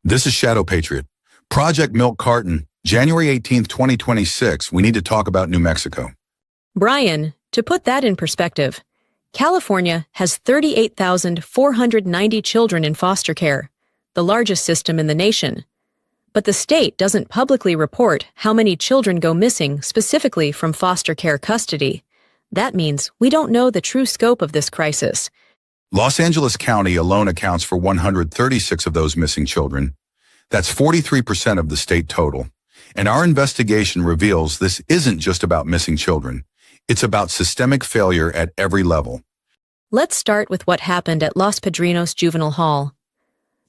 This is Shadow Patriot. Project Milk Carton, January 18th, 2026. We need to talk about New Mexico. Brian, to put that in perspective, California has 38,490 children in foster care, the largest system in the nation. But the state doesn't publicly report how many children go missing specifically from foster care custody. That means we don't know the true scope of this crisis. Los Angeles County alone accounts for 136 of those missing children. That's 43% of the state total. And our investigation reveals this isn't just about missing children. It's about systemic failure at every level. Let's start with what happened at Los Padrinos Juvenile Hall.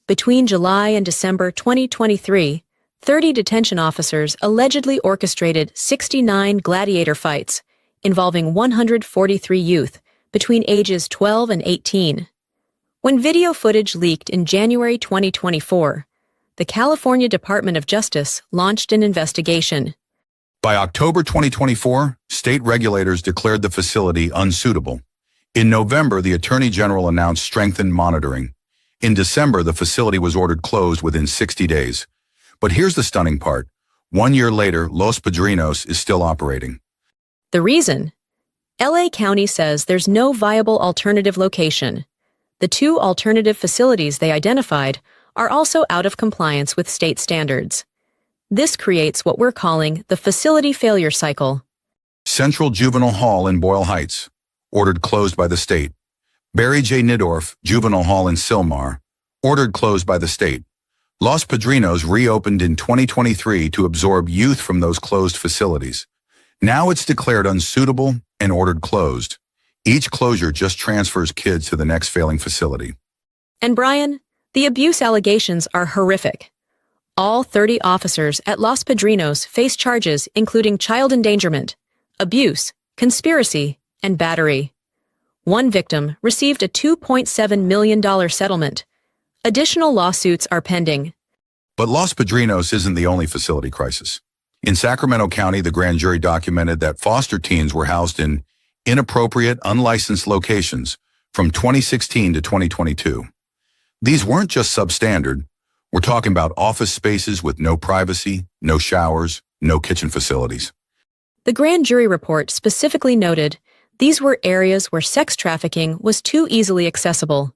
Between July and December 2023, 30 detention officers allegedly orchestrated 69 gladiator fights involving 143 youth between ages 12 and 18. When video footage leaked in January 2024, the California Department of Justice launched an investigation. By October 2024, state regulators declared the facility unsuitable. In November, the Attorney General announced strengthened monitoring. In December, the facility was ordered closed within 60 days. But here's the stunning part. 1 year later, Los Padrinos is still operating. The reason? LA County says there's no viable alternative location. The two alternative facilities they identified are also out of compliance with state standards. This creates what we're calling the facility failure cycle. Central Juvenile Hall in Boyle Heights, ordered closed by the state. Barry J. Nidorf Juvenile Hall in Sylmar, ordered closed by the state. Los Padrinos reopened in 2023 to absorb youth from those closed facilities. Now it's declared unsuitable and ordered closed. Each closure just transfers kids to the next failing facility. And Brian, the abuse allegations are horrific. All 30 officers at Los Padrinos face charges including child endangerment, abuse, conspiracy, and battery. One victim received a $2.7 million settlement. Additional lawsuits are pending. But Los Padrinos isn't the only facility crisis. In Sacramento County, the grand jury documented that foster teens were housed in inappropriate, unlicensed locations from 2016 to 2022. These weren't just substandard. We're talking about office spaces with no privacy, no showers, no kitchen facilities. The grand jury report specifically noted these were areas where sex trafficking was too easily accessible.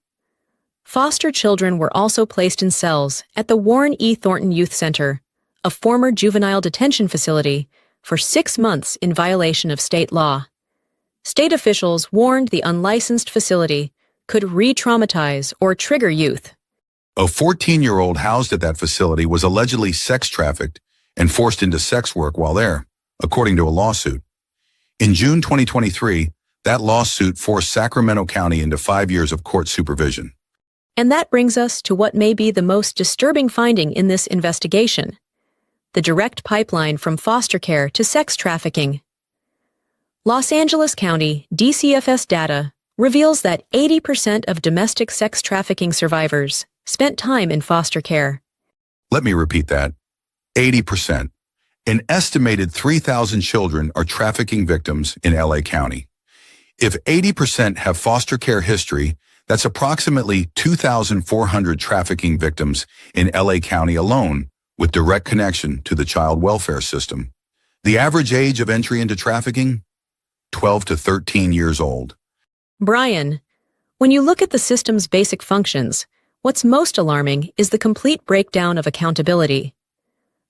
Foster children were also placed in cells at the Warren E. Thornton Youth Center, a former juvenile detention facility, for 6 months in violation of state law. State officials warned the unlicensed facility could re-traumatize or trigger youth. A 14-year-old housed at that facility was allegedly sex trafficked and forced into sex work while there, according to a lawsuit. In June 2023, that lawsuit forced Sacramento County into 5 years of court supervision. And that brings us to what may be the most disturbing finding in this investigation: the direct pipeline from foster care to sex trafficking. Los Angeles County DCFS data reveals that 80% of domestic sex trafficking survivors spent time in foster care. Let me repeat that. 80%. An estimated 3,000 children are trafficking victims in LA County. If 80% have foster care history, that's approximately 2,400 trafficking victims in LA County alone, with direct connection to the child welfare system. The average age of entry into trafficking? 12 to 13 years old. Brian, when you look at the system's basic functions, what's most alarming is the complete breakdown of accountability.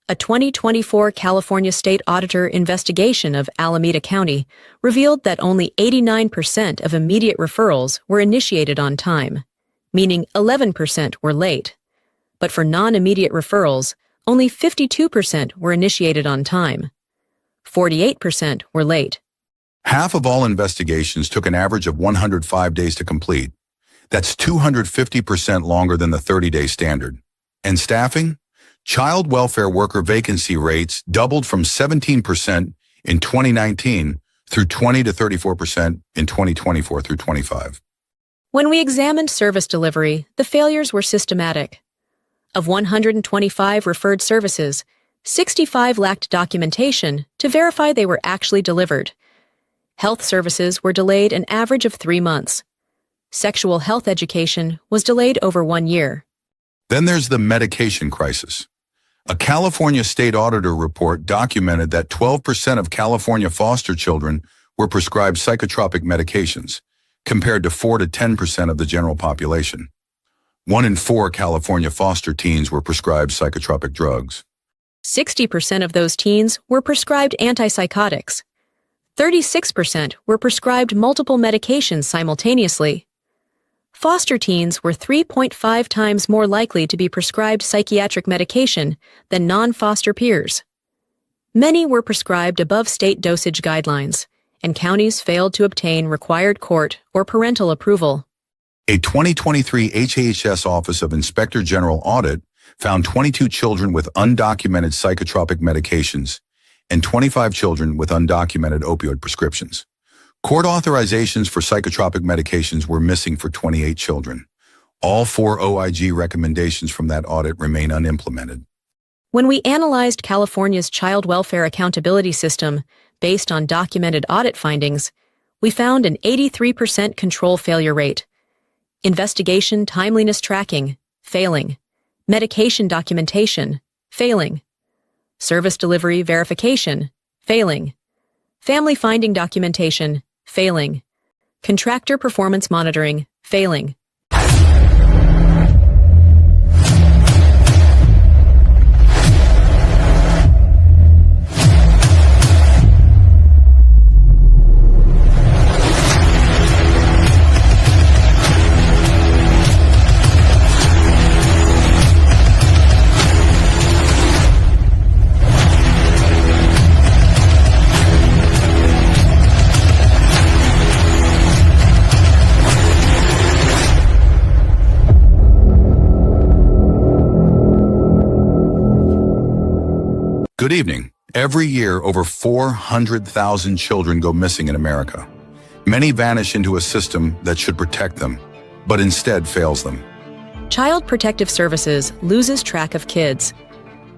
A 2024 California State Auditor investigation of Alameda County revealed that only 89% of immediate referrals were initiated on time, meaning 11% were late. But for non-immediate referrals, only 52% were initiated on time. 48% were late. Half of all investigations took an average of 105 days to complete. That's 250% longer than the 30-day standard. And staffing? Child welfare worker vacancy rates doubled from 17% in 2019 through 20 to 34% in 2024 through 25. When we examined service delivery, the failures were systematic. Of 125 referred services, 65 lacked documentation to verify they were actually delivered. Health services were delayed an average of 3 months. Sexual health education was delayed over 1 year. Then there's the medication crisis. A California state auditor report documented that 12% of California foster children were prescribed psychotropic medications, compared to 4 to 10% of the general population. 1 in 4 California foster teens were prescribed psychotropic drugs. 60% of those teens were prescribed antipsychotics. 36% were prescribed multiple medications simultaneously. Foster teens were 3.5 times more likely to be prescribed psychiatric medication than non-foster peers. Many were prescribed above state dosage guidelines, and counties failed to obtain required court or parental approval. A 2023 HHS Office of Inspector General audit found 22 children with undocumented psychotropic medications and 25 children with undocumented opioid prescriptions. Court authorizations for psychotropic medications were missing for 28 children. All 4 OIG recommendations from that audit remain unimplemented. When we analyzed California's child welfare accountability system based on documented audit findings, we found an 83% control failure rate. Investigation timeliness tracking, failing. Medication documentation, failing. Service delivery verification, failing. Family finding documentation, failing. Contractor performance monitoring, failing. Good evening. Every year, over 400,000 children go missing in America. Many vanish into a system that should protect them, but instead fails them. Child Protective Services loses track of kids.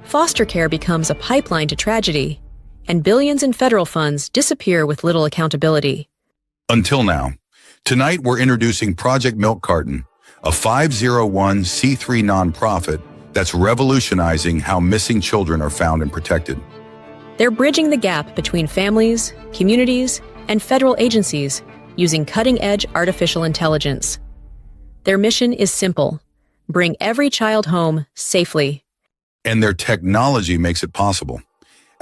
Foster care becomes a pipeline to tragedy, and billions in federal funds disappear with little accountability. Until now. Tonight, we're introducing Project Milk Carton, a 501c3 nonprofit that's revolutionizing how missing children are found and protected. They're bridging the gap between families, communities, and federal agencies using cutting-edge artificial intelligence. Their mission is simple: bring every child home safely. And their technology makes it possible.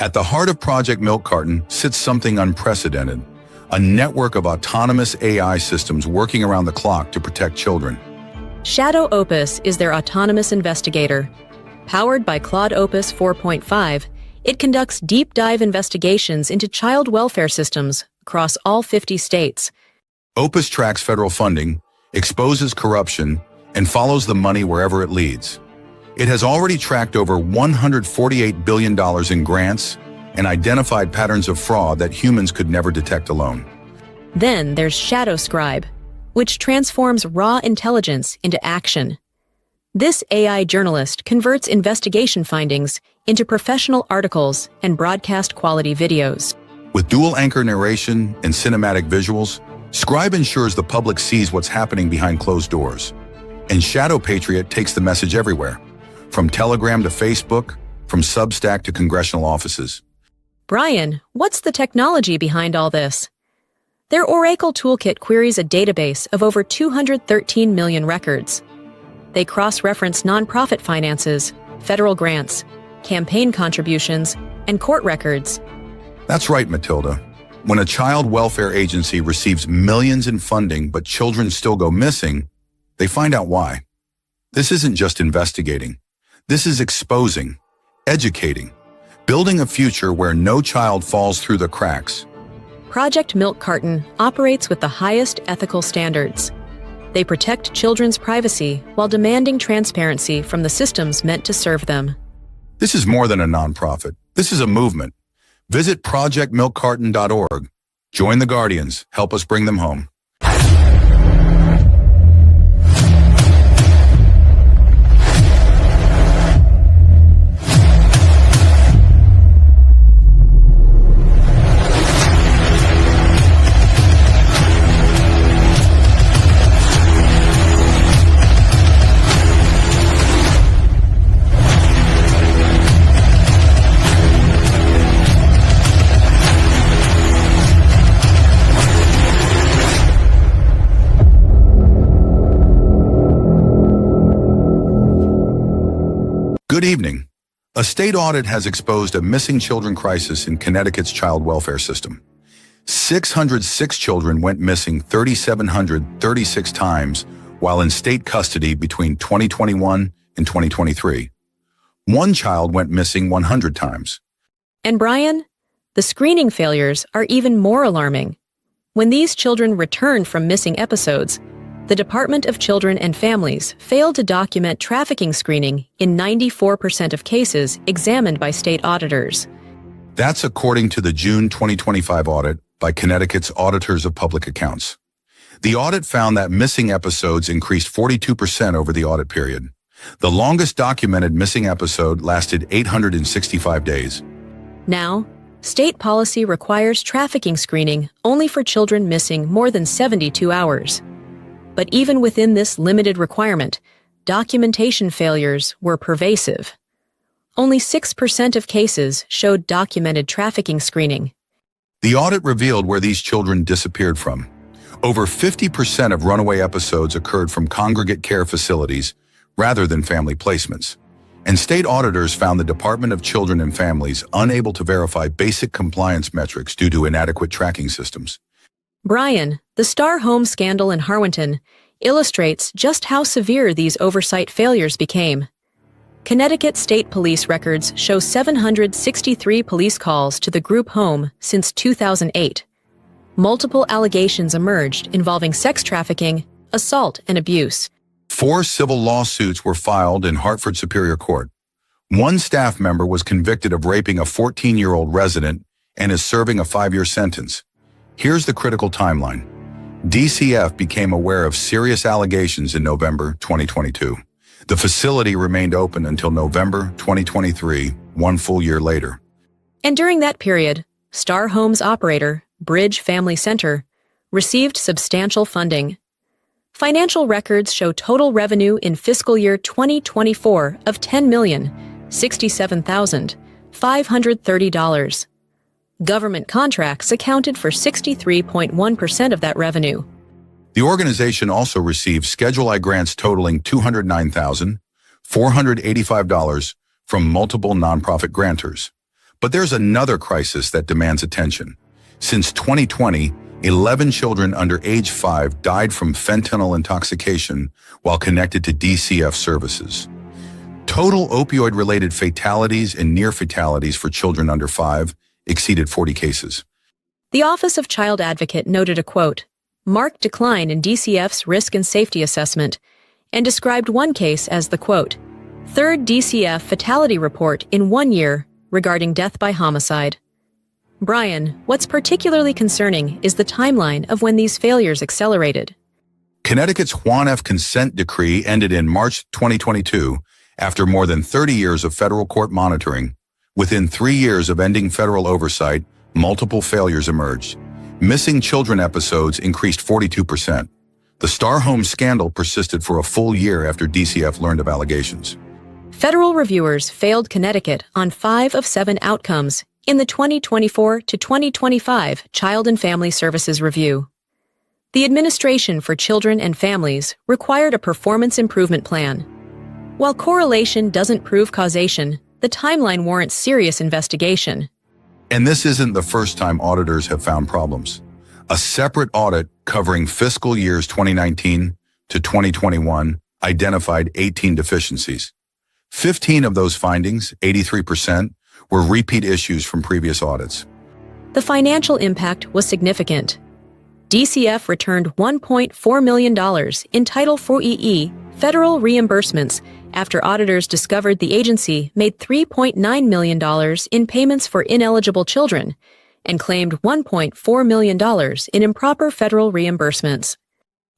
At the heart of Project Milk Carton sits something unprecedented, a network of autonomous AI systems working around the clock to protect children. Shadow Opus is their autonomous investigator. Powered by Claude Opus 4.5, it conducts deep dive investigations into child welfare systems across all 50 states. Opus tracks federal funding, exposes corruption, and follows the money wherever it leads. It has already tracked over $148 billion in grants and identified patterns of fraud that humans could never detect alone. Then there's Shadow Scribe, which transforms raw intelligence into action. This AI journalist converts investigation findings into professional articles and broadcast-quality videos. With dual anchor narration and cinematic visuals, Scribe ensures the public sees what's happening behind closed doors. And Shadow Patriot takes the message everywhere, from Telegram to Facebook, from Substack to congressional offices. Brian, what's the technology behind all this? Their Oracle Toolkit queries a database of over 213 million records. They cross-reference nonprofit finances, federal grants, campaign contributions, and court records. That's right, Matilda. When a child welfare agency receives millions in funding but children still go missing, they find out why. This isn't just investigating. This is exposing, educating, building a future where no child falls through the cracks. Project Milk Carton operates with the highest ethical standards. They protect children's privacy while demanding transparency from the systems meant to serve them. This is more than a nonprofit. This is a movement. Visit projectmilkcarton.org. Join the Guardians. Help us bring them home. Good evening. A state audit has exposed a missing children crisis in Connecticut's child welfare system. 606 children went missing 3,736 times while in state custody between 2021 and 2023. One child went missing 100 times. And Brian, the screening failures are even more alarming. When these children returned from missing episodes, the Department of Children and Families failed to document trafficking screening in 94% of cases examined by state auditors. That's according to the June 2025 audit by Connecticut's Auditors of Public Accounts. The audit found that missing episodes increased 42% over the audit period. The longest documented missing episode lasted 865 days. Now, state policy requires trafficking screening only for children missing more than 72 hours. But even within this limited requirement, documentation failures were pervasive. Only 6% of cases showed documented trafficking screening. The audit revealed where these children disappeared from. Over 50% of runaway episodes occurred from congregate care facilities rather than family placements. And state auditors found the Department of Children and Families unable to verify basic compliance metrics due to inadequate tracking systems. Brian, the Star Home scandal in Harwinton illustrates just how severe these oversight failures became. Connecticut State Police records show 763 police calls to the group home since 2008. Multiple allegations emerged involving sex trafficking, assault, and abuse. 4 civil lawsuits were filed in Hartford Superior Court. One staff member was convicted of raping a 14-year-old resident and is serving a 5-year sentence. Here's the critical timeline. DCF became aware of serious allegations in November 2022. The facility remained open until November 2023, 1 full year later. And during that period, Star Home's operator, Bridge Family Center, received substantial funding. Financial records show total revenue in fiscal year 2024 of $10,067,530. Government contracts accounted for 63.1% of that revenue. The organization also received Schedule I grants totaling $209,485 from multiple nonprofit grantors. But there's another crisis that demands attention. Since 2020, 11 children under age 5 died from fentanyl intoxication while connected to DCF services. Total opioid-related fatalities and near fatalities for children under 5 exceeded 40 cases. The Office of Child Advocate noted a, quote, marked decline in DCF's risk and safety assessment and described one case as the, quote, third DCF fatality report in 1 year regarding death by homicide. Brian, what's particularly concerning is the timeline of when these failures accelerated. Connecticut's Juan F. consent decree ended in March 2022 after more than 30 years of federal court monitoring. Within 3 years of ending federal oversight, multiple failures emerged. Missing children episodes increased 42%. The Star Home scandal persisted for a full year after DCF learned of allegations. Federal reviewers failed Connecticut on 5 of 7 outcomes in the 2024 to 2025 Child and Family Services Review. The Administration for Children and Families required a performance improvement plan. While correlation doesn't prove causation, the timeline warrants serious investigation. And this isn't the first time auditors have found problems. A separate audit covering fiscal years 2019 to 2021 identified 18 deficiencies. 15 of those findings, 83%, were repeat issues from previous audits. The financial impact was significant. DCF returned $1.4 million in Title IV federal reimbursements after auditors discovered the agency made $3.9 million in payments for ineligible children and claimed $1.4 million in improper federal reimbursements.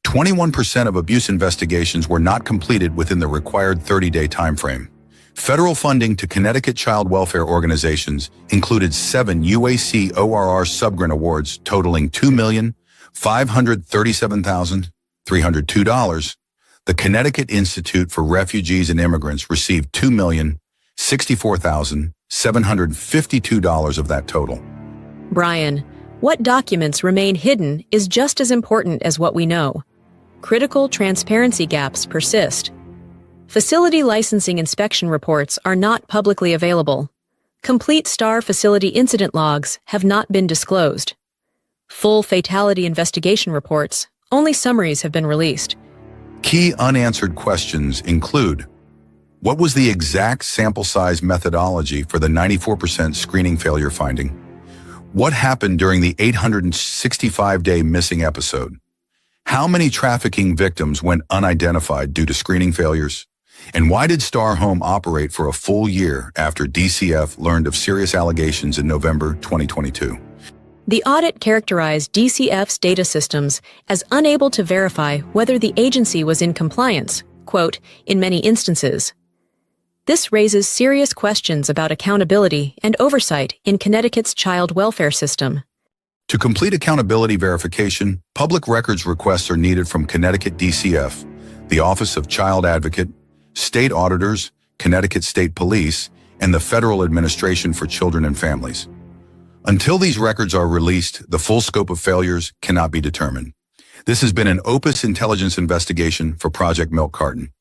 21% of abuse investigations were not completed within the required 30-day timeframe. Federal funding to Connecticut child welfare organizations included 7 UAC ORR subgrant awards totaling $2,537,302. The Connecticut Institute for Refugees and Immigrants received $2,064,752 of that total. Brian, what documents remain hidden is just as important as what we know. Critical transparency gaps persist. Facility licensing inspection reports are not publicly available. Complete STAR facility incident logs have not been disclosed. Full fatality investigation reports, only summaries have been released. Key unanswered questions include: what was the exact sample size methodology for the 94% screening failure finding? What happened during the 865-day missing episode? How many trafficking victims went unidentified due to screening failures? And why did Star Home operate for a full year after DCF learned of serious allegations in November 2022? The audit characterized DCF's data systems as unable to verify whether the agency was in compliance, quote, in many instances. This raises serious questions about accountability and oversight in Connecticut's child welfare system. To complete accountability verification, public records requests are needed from Connecticut DCF, the Office of Child Advocate, state auditors, Connecticut State Police, and the Federal Administration for Children and Families. Until these records are released, the full scope of failures cannot be determined. This has been an Opus intelligence investigation for Project Milk Carton.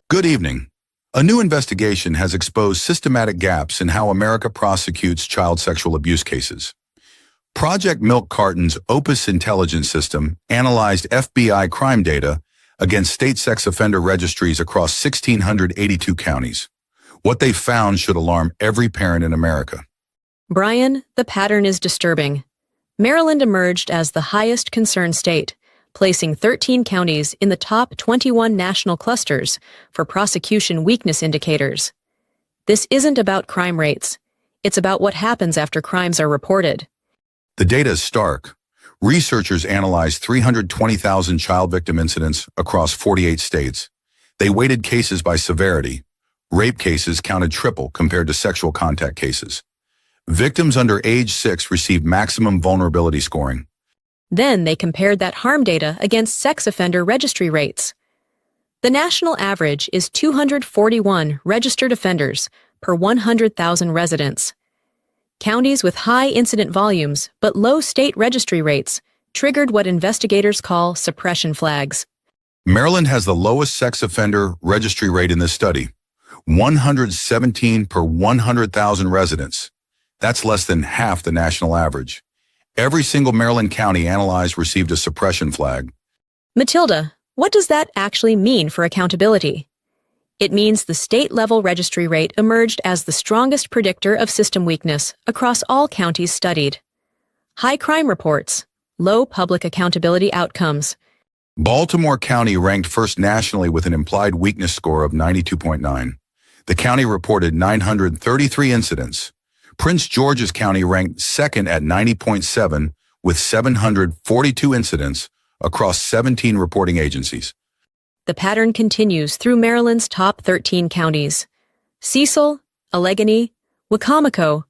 Good evening. A new investigation has exposed systematic gaps in how America prosecutes child sexual abuse cases. Project Milk Carton's Opus intelligence system analyzed FBI crime data against state sex offender registries across 1,682 counties. What they found should alarm every parent in America. Brian, the pattern is disturbing. Maryland emerged as the highest concern state, placing 13 counties in the top 21 national clusters for prosecution weakness indicators. This isn't about crime rates. It's about what happens after crimes are reported. The data is stark. Researchers analyzed 320,000 child victim incidents across 48 states. They weighted cases by severity. Rape cases counted triple compared to sexual contact cases. Victims under age 6 received maximum vulnerability scoring. Then they compared that harm data against sex offender registry rates. The national average is 241 registered offenders per 100,000 residents. Counties with high incident volumes but low state registry rates triggered what investigators call suppression flags. Maryland has the lowest sex offender registry rate in this study, 117 per 100,000 residents. That's less than half the national average. Every single Maryland county analyzed received a suppression flag. Matilda, what does that actually mean for accountability? It means the state-level registry rate emerged as the strongest predictor of system weakness across all counties studied. High crime reports, low public accountability outcomes. Baltimore County ranked first nationally with an implied weakness score of 92.9. The county reported 933 incidents. Prince George's County ranked second at 90.7 with 742 incidents across 17 reporting agencies. The pattern continues through Maryland's top 13 counties: Cecil, Allegheny, Wicomico,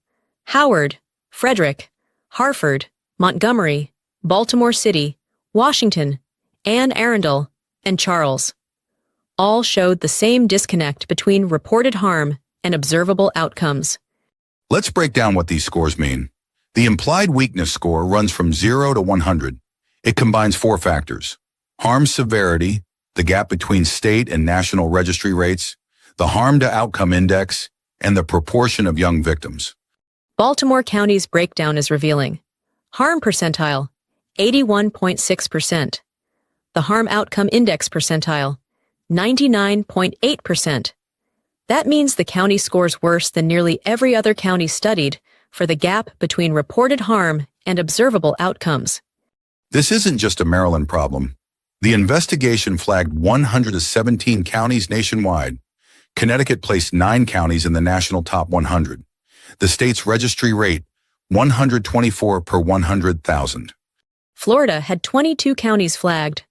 Howard, Frederick, Harford, Montgomery, Baltimore City, Washington, Anne Arundel, and Charles. All showed the same disconnect between reported harm and observable outcomes. Let's break down what these scores mean. The implied weakness score runs from 0 to 100. It combines 4 factors: harm severity, the gap between state and national registry rates, the harm to outcome index, and the proportion of young victims. Baltimore County's breakdown is revealing. Harm percentile, 81.6%. The harm outcome index percentile, 99.8%. That means the county scores worse than nearly every other county studied for the gap between reported harm and observable outcomes. This isn't just a Maryland problem. The investigation flagged 117 counties nationwide. Connecticut placed 9 counties in the national top 100. The state's registry rate, 124 per 100,000. Florida had 22 counties flagged.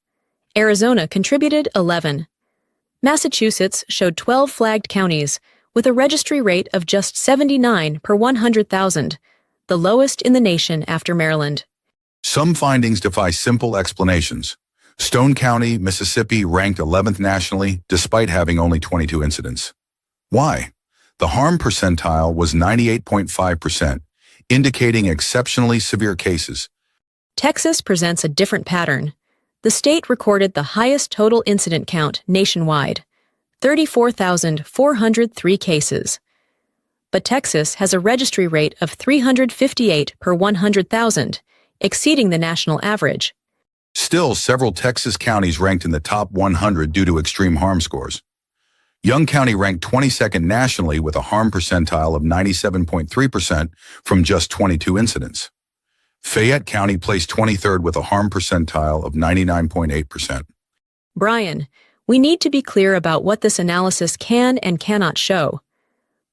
Arizona contributed 11. Massachusetts showed 12 flagged counties, with a registry rate of just 79 per 100,000, the lowest in the nation after Maryland. Some findings defy simple explanations. Stone County, Mississippi ranked 11th nationally despite having only 22 incidents. Why? The harm percentile was 98.5%, indicating exceptionally severe cases. Texas presents a different pattern. The state recorded the highest total incident count nationwide, 34,403 cases. But Texas has a registry rate of 358 per 100,000, exceeding the national average. Still, several Texas counties ranked in the top 100 due to extreme harm scores. Young County ranked 22nd nationally with a harm percentile of 97.3% from just 22 incidents. Fayette County placed 23rd with a harm percentile of 99.8%. Brian, we need to be clear about what this analysis can and cannot show.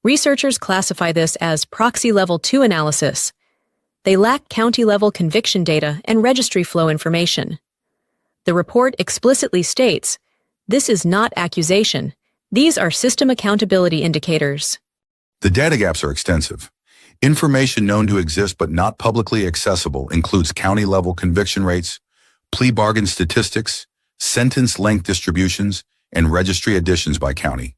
Researchers classify this as proxy level 2 analysis. They lack county-level conviction data and registry flow information. The report explicitly states, this is not accusation. These are system accountability indicators. The data gaps are extensive. Information known to exist but not publicly accessible includes county-level conviction rates, plea bargain statistics, sentence length distributions, and registry additions by county.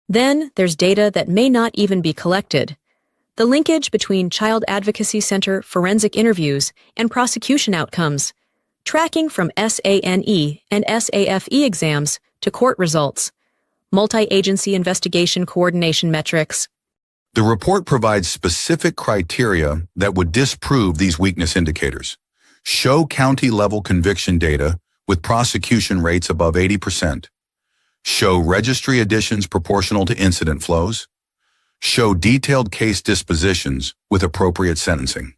Then there's data that may not even be collected. The linkage between Child Advocacy Center forensic interviews and prosecution outcomes, tracking from SANE and SAFE exams to court results, multi-agency investigation coordination metrics. The report provides specific criteria that would disprove these weakness indicators. Show county-level conviction data with prosecution rates above 80%. Show registry additions proportional to incident flows. Show detailed case dispositions with appropriate sentencing.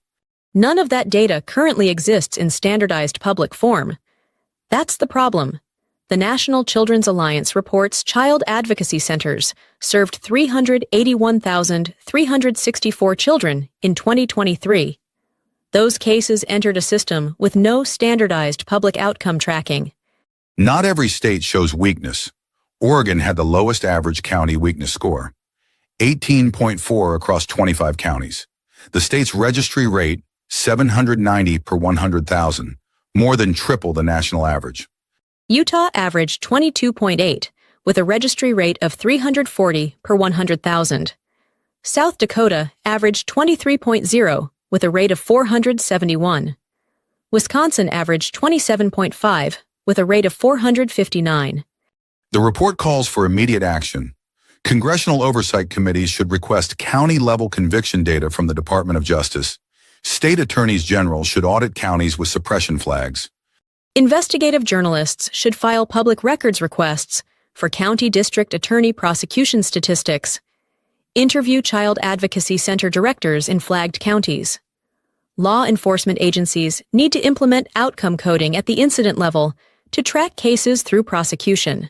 None of that data currently exists in standardized public form. That's the problem. The National Children's Alliance reports child advocacy centers served 381,364 children in 2023. Those cases entered a system with no standardized public outcome tracking. Not every state shows weakness. Oregon had the lowest average county weakness score, 18.4 across 25 counties. The state's registry rate, 790 per 100,000, more than triple the national average. Utah averaged 22.8, with a registry rate of 340 per 100,000. South Dakota averaged 23.0, with a rate of 471. Wisconsin averaged 27.5, with a rate of 459. The report calls for immediate action. Congressional oversight committees should request county-level conviction data from the Department of Justice. State attorneys general should audit counties with suppression flags. Investigative journalists should file public records requests for county district attorney prosecution statistics. Interview child advocacy center directors in flagged counties. Law enforcement agencies need to implement outcome coding at the incident level to track cases through prosecution.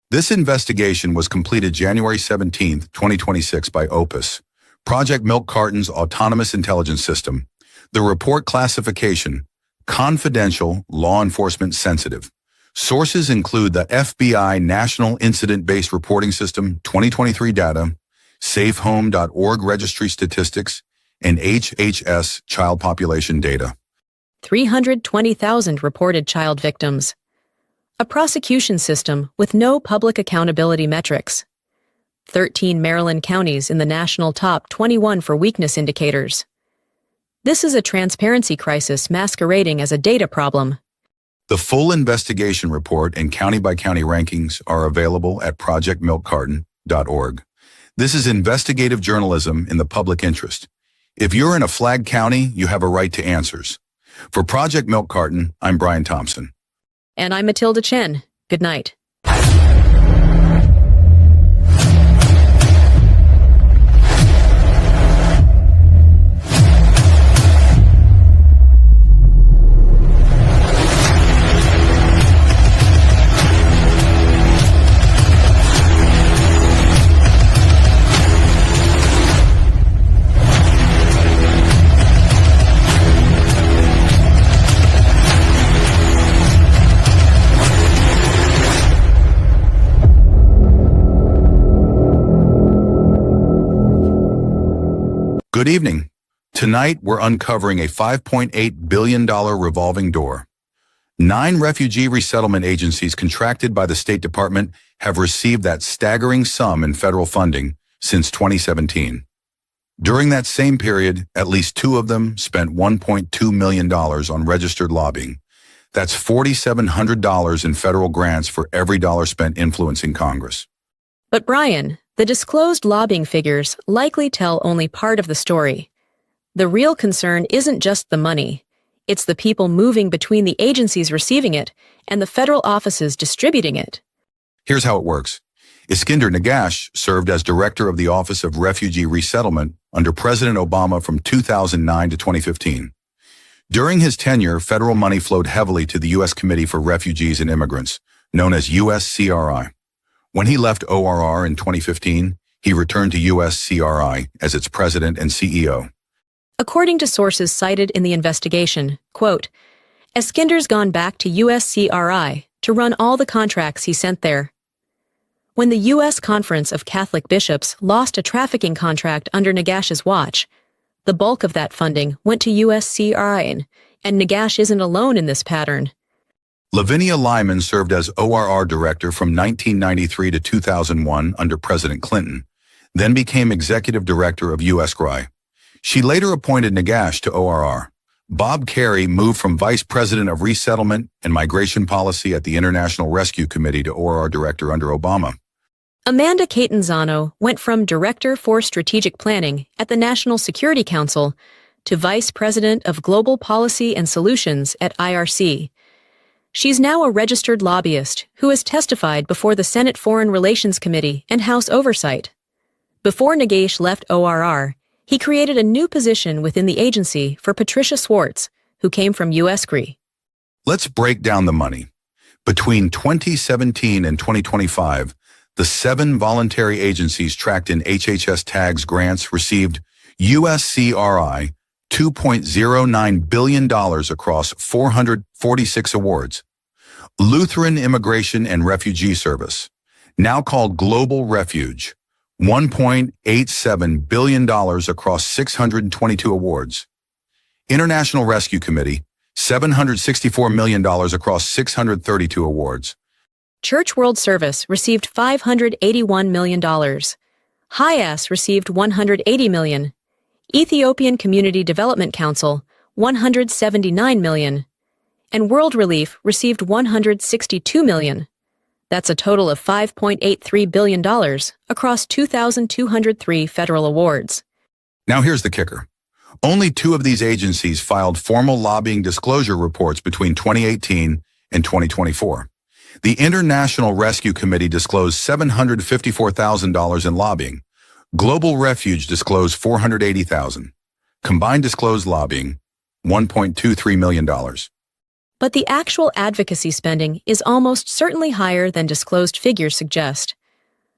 This investigation was completed January 17, 2026 by Opus, Project Milk Carton's autonomous intelligence system. The report classification: confidential, law enforcement sensitive. Sources include the FBI National Incident-Based Reporting System 2023 data, safehome.org registry statistics, and HHS child population data. 320,000 reported child victims. A prosecution system with no public accountability metrics. 13 Maryland counties in the national top 21 for weakness indicators. This is a transparency crisis masquerading as a data problem. The full investigation report and county-by-county rankings are available at projectmilkcarton.org. This is investigative journalism in the public interest. If you're in a flagged county, you have a right to answers. For Project Milk Carton, I'm Brian Thompson. And I'm Matilda Chen. Good night. Good evening. Tonight, we're uncovering a $5.8 billion revolving door. 9 refugee resettlement agencies contracted by the State Department have received that staggering sum in federal funding since 2017. During that same period, at least 2 of them spent $1.2 million on registered lobbying. That's $4,700 in federal grants for every dollar spent influencing Congress. But Brian, the disclosed lobbying figures likely tell only part of the story. The real concern isn't just the money. It's the people moving between the agencies receiving it and the federal offices distributing it. Here's how it works. Iskinder Nagash served as director of the Office of Refugee Resettlement under President Obama from 2009 to 2015. During his tenure, federal money flowed heavily to the U.S. Committee for Refugees and Immigrants, known as USCRI. When he left ORR in 2015, he returned to USCRI as its president and CEO. According to sources cited in the investigation, quote, Eskinder's gone back to USCRI to run all the contracts he sent there. When the U.S. Conference of Catholic Bishops lost a trafficking contract under Nagash's watch, the bulk of that funding went to USCRI, and Nagash isn't alone in this pattern. Lavinia Lyman served as ORR director from 1993 to 2001 under President Clinton, then became executive director of USCRI. She later appointed Nagash to ORR. Bob Carey moved from vice president of resettlement and migration policy at the International Rescue Committee to ORR director under Obama. Amanda Catanzano went from Director for Strategic Planning at the National Security Council to Vice President of Global Policy and Solutions at IRC. She's now a registered lobbyist who has testified before the Senate Foreign Relations Committee and House Oversight. Before Nagash left ORR, he created a new position within the agency for Patricia Swartz, who came from USCRI. Let's break down the money. Between 2017 and 2025, the 7 voluntary agencies tracked in HHS tags grants received USCRI $2.09 billion across 446 awards. Lutheran Immigration and Refugee Service, now called Global Refuge, $1.87 billion across 622 awards. International Rescue Committee, $764 million across 632 awards. Church World Service received $581 million. HIAS received $180 million. Ethiopian Community Development Council, $179 million. And World Relief received $162 million. That's a total of $5.83 billion across 2,203 federal awards. Now here's the kicker. Only 2 of these agencies filed formal lobbying disclosure reports between 2018 and 2024. The International Rescue Committee disclosed $754,000 in lobbying. Global Refuge disclosed $480,000. Combined disclosed lobbying, $1.23 million. But the actual advocacy spending is almost certainly higher than disclosed figures suggest.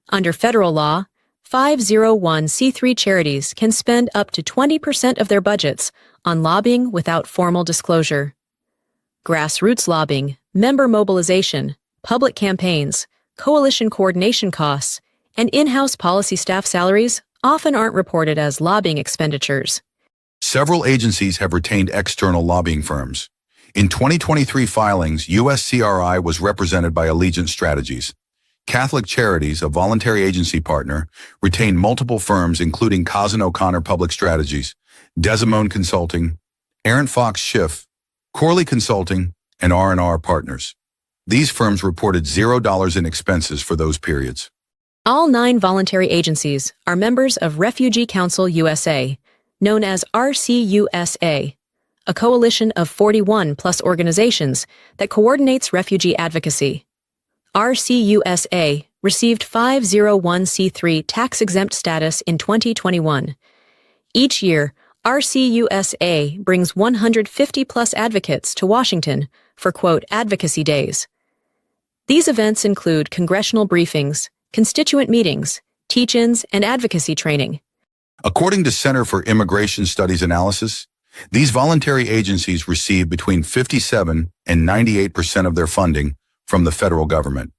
Under federal law, 501c3 charities can spend up to 20% of their budgets on lobbying without formal disclosure. Grassroots lobbying, member mobilization, public campaigns, coalition coordination costs, and in-house policy staff salaries often aren't reported as lobbying expenditures. Several agencies have retained external lobbying firms. In 2023 filings, USCRI was represented by Allegiance Strategies. Catholic Charities, a voluntary agency partner, retained multiple firms including Cousin O'Connor Public Strategies, Desimone Consulting, Aaron Fox Schiff, Corley Consulting, and R&R Partners. These firms reported $0 in expenses for those periods. All 9 voluntary agencies are members of Refugee Council USA, known as RCUSA, a coalition of 41-plus organizations that coordinates refugee advocacy. RCUSA received 501c3 tax-exempt status in 2021. Each year, RCUSA brings 150-plus advocates to Washington for, quote, advocacy days. These events include congressional briefings, constituent meetings, teach-ins, and advocacy training. According to Center for Immigration Studies Analysis, these voluntary agencies receive between 57 and 98% of their funding from the federal government.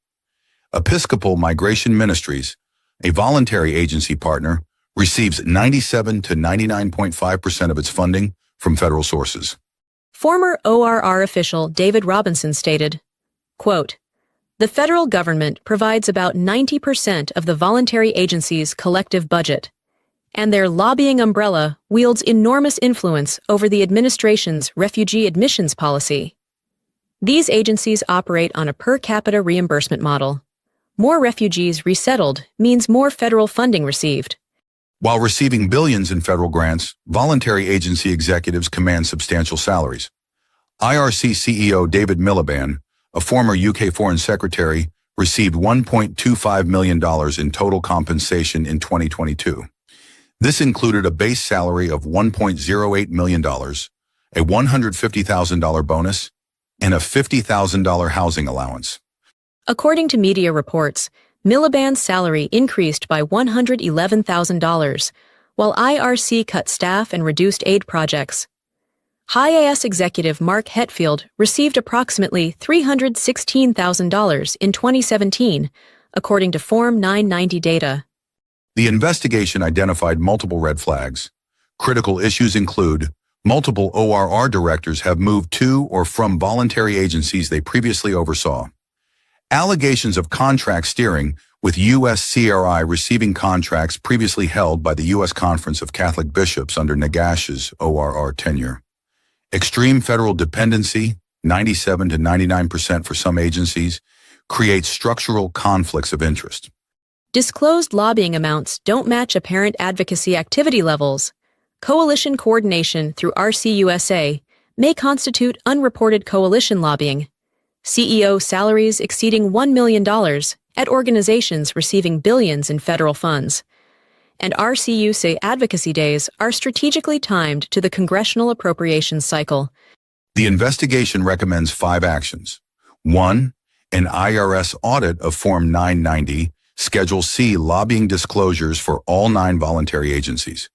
Episcopal Migration Ministries, a voluntary agency partner, receives 97 to 99.5% of its funding from federal sources. Former ORR official David Robinson stated, quote, "The federal government provides about 90% of the voluntary agency's collective budget, and their lobbying umbrella wields enormous influence over the administration's refugee admissions policy. These agencies operate on a per capita reimbursement model. More refugees resettled means more federal funding received." While receiving billions in federal grants, voluntary agency executives command substantial salaries. IRC CEO David Miliband, a former UK Foreign Secretary, received $1.25 million in total compensation in 2022. This included a base salary of $1.08 million, a $150,000 bonus, and a $50,000 housing allowance. According to media reports, Miliband's salary increased by $111,000, while IRC cut staff and reduced aid projects. High-AS executive Mark Hetfield received approximately $316,000 in 2017, according to Form 990 data. The investigation identified multiple red flags. Critical issues include multiple ORR directors have moved to or from voluntary agencies they previously oversaw. Allegations of contract steering, with U.S. CRI receiving contracts previously held by the U.S. Conference of Catholic Bishops under Nagash's ORR tenure. Extreme federal dependency, 97 to 99% for some agencies, creates structural conflicts of interest. Disclosed lobbying amounts don't match apparent advocacy activity levels. Coalition coordination through RCUSA may constitute unreported coalition lobbying. CEO salaries exceeding $1 million at organizations receiving billions in federal funds. And RCUSA advocacy days are strategically timed to the congressional appropriations cycle. The investigation recommends 5 actions. 1. An IRS audit of Form 990, Schedule C lobbying disclosures for all 9 voluntary agencies.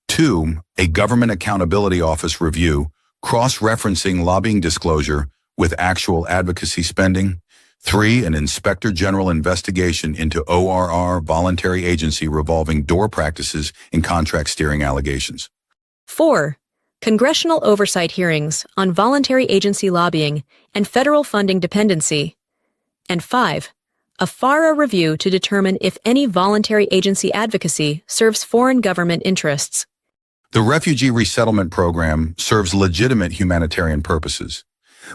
2. A Government Accountability Office review, cross-referencing lobbying disclosure with actual advocacy spending. 3. An Inspector General investigation into ORR voluntary agency revolving door practices and contract steering allegations. 4. Congressional oversight hearings on voluntary agency lobbying and federal funding dependency. And 5. A FARA review to determine if any voluntary agency advocacy serves foreign government interests. The Refugee Resettlement Program serves legitimate humanitarian purposes.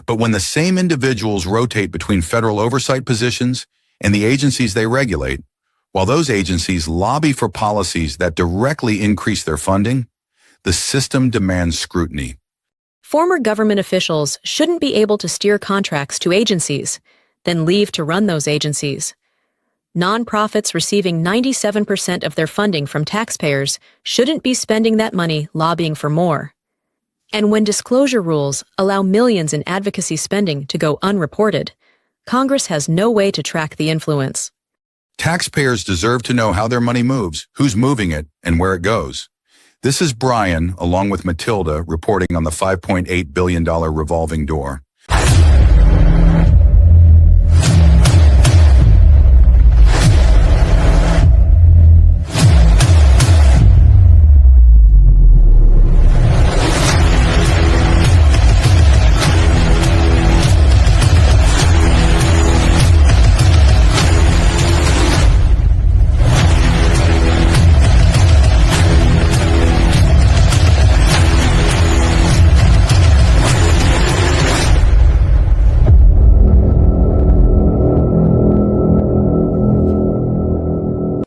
But when the same individuals rotate between federal oversight positions and the agencies they regulate, while those agencies lobby for policies that directly increase their funding, the system demands scrutiny. Former government officials shouldn't be able to steer contracts to agencies, then leave to run those agencies. Nonprofits receiving 97% of their funding from taxpayers shouldn't be spending that money lobbying for more. And when disclosure rules allow millions in advocacy spending to go unreported, Congress has no way to track the influence. Taxpayers deserve to know how their money moves, who's moving it, and where it goes. This is Brian, along with Matilda, reporting on the $5.8 billion revolving door.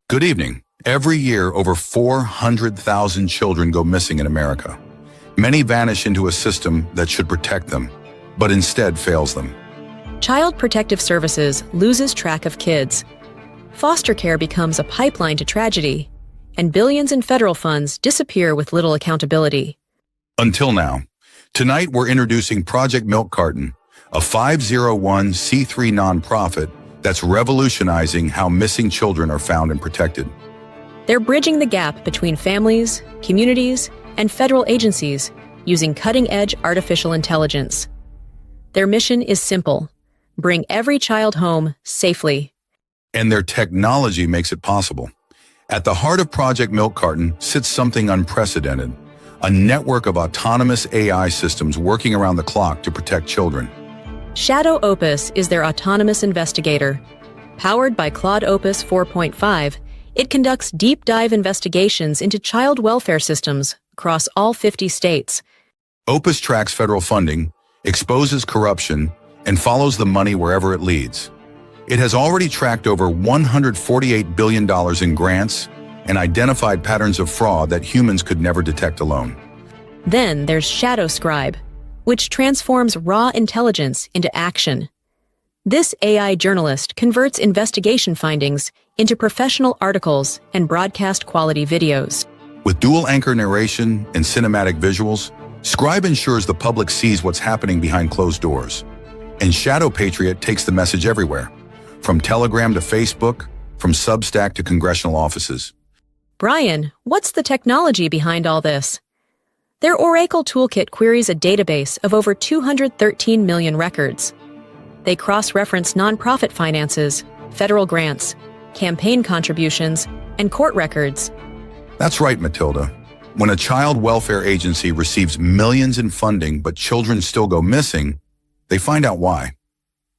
Good evening. Every year, over 400,000 children go missing in America. Many vanish into a system that should protect them, but instead fails them. Child Protective Services loses track of kids. Foster care becomes a pipeline to tragedy, and billions in federal funds disappear with little accountability. Until now. Tonight, we're introducing Project Milk Carton, a 501c3 nonprofit that's revolutionizing how missing children are found and protected. They're bridging the gap between families, communities, and federal agencies using cutting-edge artificial intelligence. Their mission is simple: bring every child home safely. And their technology makes it possible. At the heart of Project Milk Carton sits something unprecedented, a network of autonomous AI systems working around the clock to protect children. Shadow Opus is their autonomous investigator. Powered by Claude Opus 4.5, it conducts deep dive investigations into child welfare systems across all 50 states. Opus tracks federal funding, exposes corruption, and follows the money wherever it leads. It has already tracked over $148 billion in grants and identified patterns of fraud that humans could never detect alone. Then there's Shadow Scribe, which transforms raw intelligence into action. This AI journalist converts investigation findings into professional articles and broadcast-quality videos. With dual-anchor narration and cinematic visuals, Scribe ensures the public sees what's happening behind closed doors. And Shadow Patriot takes the message everywhere, from Telegram to Facebook, from Substack to congressional offices. Brian, what's the technology behind all this? Their Oracle Toolkit queries a database of over 213 million records. They cross-reference nonprofit finances, federal grants, campaign contributions, and court records. That's right, Matilda. When a child welfare agency receives millions in funding but children still go missing, they find out why.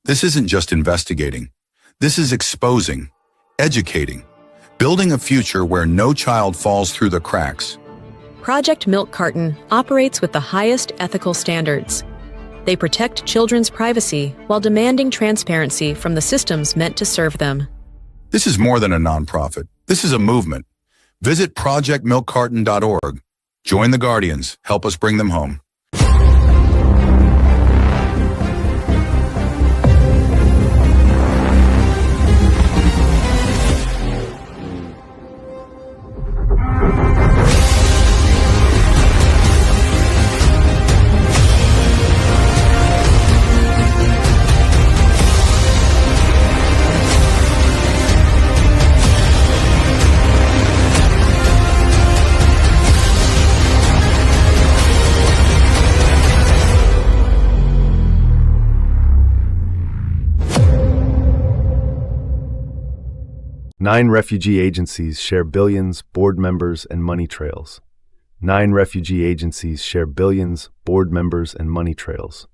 This isn't just investigating. This is exposing, educating, building a future where no child falls through the cracks. Project Milk Carton operates with the highest ethical standards. They protect children's privacy while demanding transparency from the systems meant to serve them. This is more than a nonprofit. This is a movement. Visit projectmilkcarton.org. Join the Guardians. Help us bring them home. Nine refugee agencies share billions, board members, and money trails. 9 refugee agencies share billions, board members, and money trails.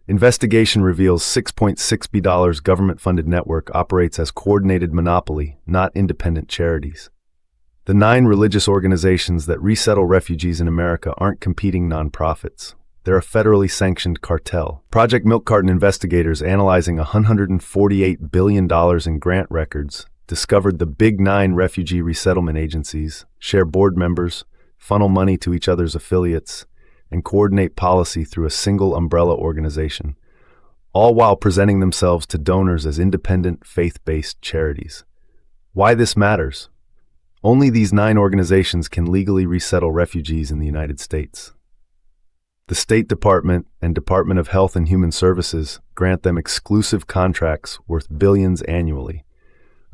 Investigation reveals $6.6 billion government-funded network operates as coordinated monopoly, not independent charities. The 9 religious organizations that resettle refugees in America aren't competing nonprofits. They're a federally sanctioned cartel. Project Milk Carton investigators analyzing $148 billion in grant records discovered the Big 9 refugee resettlement agencies share board members, funnel money to each other's affiliates, and coordinate policy through a single umbrella organization, all while presenting themselves to donors as independent, faith-based charities. Why this matters? Only these 9 organizations can legally resettle refugees in the United States. The State Department and Department of Health and Human Services grant them exclusive contracts worth billions annually.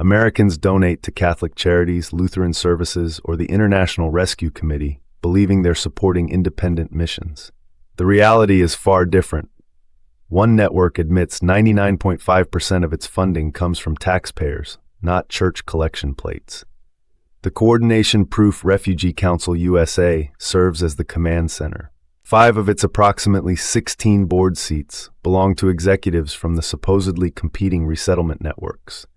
Americans donate to Catholic Charities, Lutheran Services, or the International Rescue Committee, believing they're supporting independent missions. The reality is far different. One network admits 99.5% of its funding comes from taxpayers, not church collection plates. The Coordination Proof Refugee Council USA serves as the command center. 5 of its approximately 16 board seats belong to executives from the supposedly competing resettlement networks.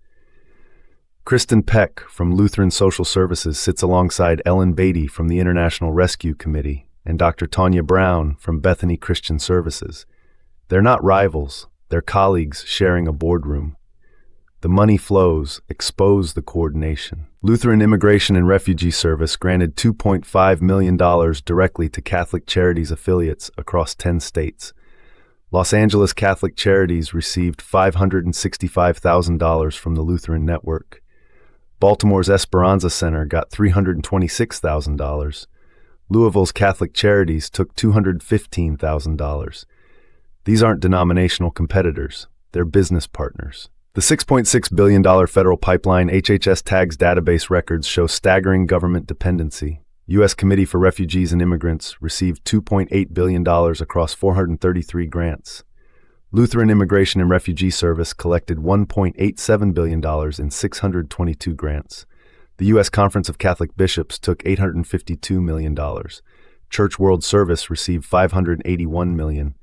Kristen Peck from Lutheran Social Services sits alongside Ellen Beatty from the International Rescue Committee and Dr. Tanya Brown from Bethany Christian Services. They're not rivals, they're colleagues sharing a boardroom. The money flows, expose the coordination. Lutheran Immigration and Refugee Service granted $2.5 million directly to Catholic Charities affiliates across 10 states. Los Angeles Catholic Charities received $565,000 from the Lutheran Network. Baltimore's Esperanza Center got $326,000. Louisville's Catholic Charities took $215,000. These aren't denominational competitors, they're business partners. The $6.6 billion federal pipeline HHS tags database records show staggering government dependency. U.S. Committee for Refugees and Immigrants received $2.8 billion across 433 grants. Lutheran Immigration and Refugee Service collected $1.87 billion in 622 grants. The U.S. Conference of Catholic Bishops took $852 million. Church World Service received $581 million.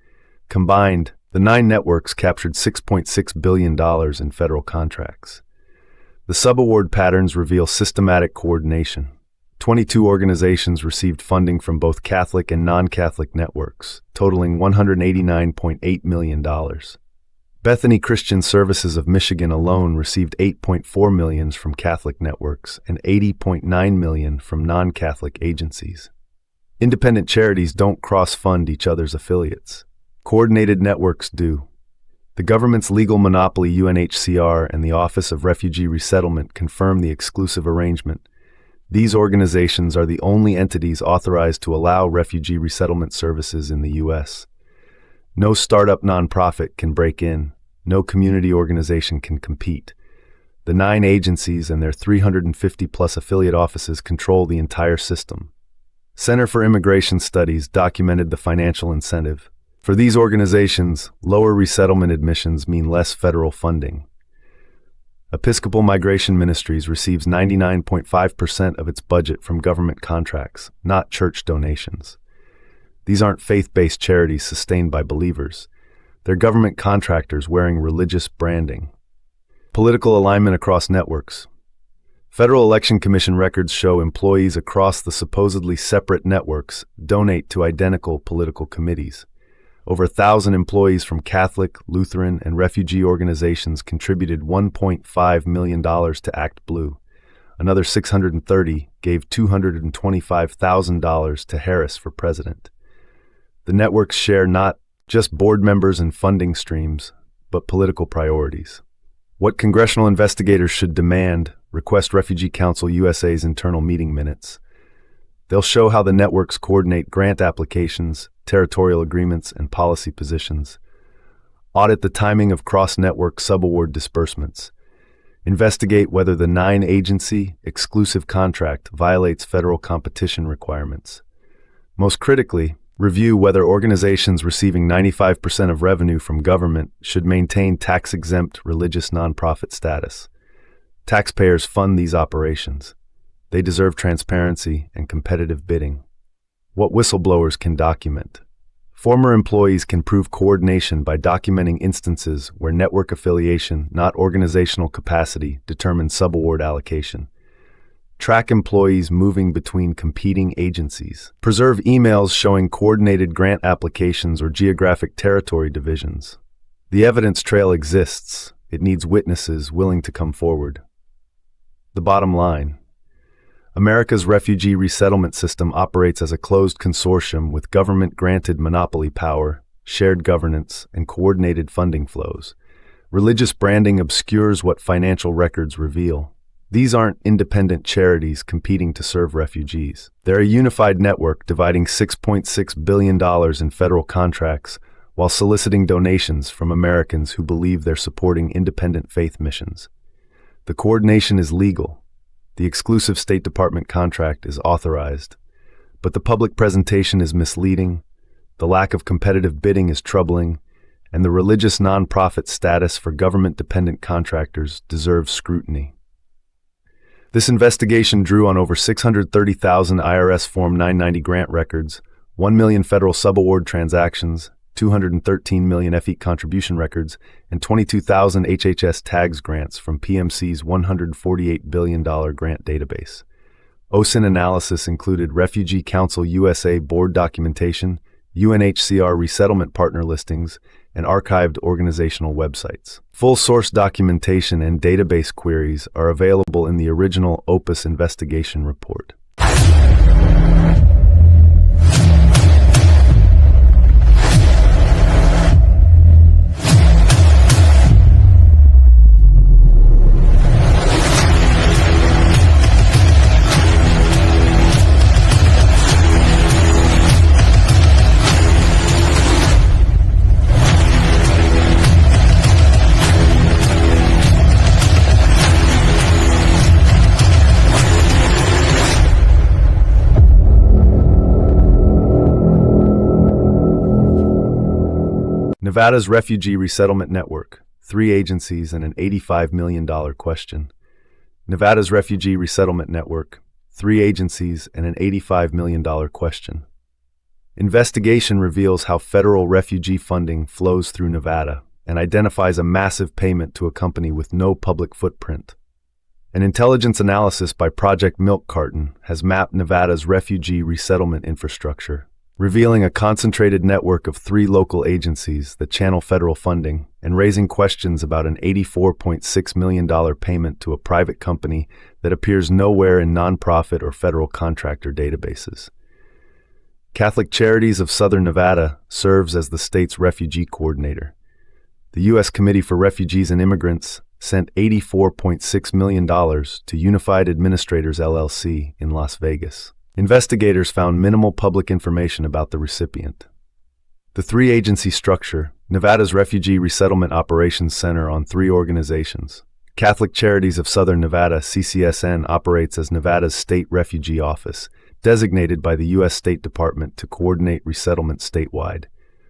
Combined, the 9 networks captured $6.6 billion in federal contracts. The subaward patterns reveal systematic coordination. 22 organizations received funding from both Catholic and non-Catholic networks, totaling $189.8 million. Bethany Christian Services of Michigan alone received $8.4 million from Catholic networks and $80.9 million from non-Catholic agencies. Independent charities don't cross-fund each other's affiliates. Coordinated networks do. The government's legal monopoly UNHCR and the Office of Refugee Resettlement confirm the exclusive arrangement. These organizations are the only entities authorized to allow refugee resettlement services in the U.S. No startup nonprofit can break in. No community organization can compete. The 9 agencies and their 350-plus affiliate offices control the entire system. Center for Immigration Studies documented the financial incentive. For these organizations, lower resettlement admissions mean less federal funding. Episcopal Migration Ministries receives 99.5% of its budget from government contracts, not church donations. These aren't faith-based charities sustained by believers. They're government contractors wearing religious branding. Political alignment across networks. Federal Election Commission records show employees across the supposedly separate networks donate to identical political committees. Over 1,000 employees from Catholic, Lutheran, and refugee organizations contributed $1.5 million to Act Blue. Another 630 gave $225,000 to Harris for president. The networks share not just board members and funding streams, but political priorities. What congressional investigators should demand, request Refugee Council USA's internal meeting minutes. They'll show how the networks coordinate grant applications, territorial agreements, and policy positions. Audit the timing of cross-network subaward disbursements. Investigate whether the 9-agency exclusive contract violates federal competition requirements. Most critically, review whether organizations receiving 95% of revenue from government should maintain tax-exempt religious nonprofit status. Taxpayers fund these operations. They deserve transparency and competitive bidding. What whistleblowers can document. Former employees can prove coordination by documenting instances where network affiliation, not organizational capacity, determines subaward allocation. Track employees moving between competing agencies. Preserve emails showing coordinated grant applications or geographic territory divisions. The evidence trail exists. It needs witnesses willing to come forward. The bottom line. America's refugee resettlement system operates as a closed consortium with government-granted monopoly power, shared governance, and coordinated funding flows. Religious branding obscures what financial records reveal. These aren't independent charities competing to serve refugees. They're a unified network dividing $6.6 billion in federal contracts while soliciting donations from Americans who believe they're supporting independent faith missions. The coordination is legal. The exclusive State Department contract is authorized, but the public presentation is misleading, the lack of competitive bidding is troubling, and the religious nonprofit status for government-dependent contractors deserves scrutiny. This investigation drew on over 630,000 IRS Form 990 grant records, 1 million federal subaward transactions, 213 million FE contribution records, and 22,000 HHS tags grants from PMC's $148 billion grant database. OSIN analysis included Refugee Council USA board documentation, UNHCR resettlement partner listings, and archived organizational websites. Full source documentation and database queries are available in the original Opus investigation report. Nevada's Refugee Resettlement Network, 3 agencies and an $85 million question. Nevada's Refugee Resettlement Network, 3 agencies, and an $85 million question. Investigation reveals how federal refugee funding flows through Nevada and identifies a massive payment to a company with no public footprint. An intelligence analysis by Project Milk Carton has mapped Nevada's refugee resettlement infrastructure, revealing a concentrated network of 3 local agencies that channel federal funding and raising questions about an $84.6 million payment to a private company that appears nowhere in nonprofit or federal contractor databases. Catholic Charities of Southern Nevada serves as the state's refugee coordinator. The U.S. Committee for Refugees and Immigrants sent $84.6 million to Unified Administrators LLC in Las Vegas. Investigators found minimal public information about the recipient. The 3-agency structure, Nevada's Refugee Resettlement Operations Center on 3 organizations. Catholic Charities of Southern Nevada, CCSN, operates as Nevada's State Refugee Office, designated by the U.S. State Department to coordinate resettlement statewide.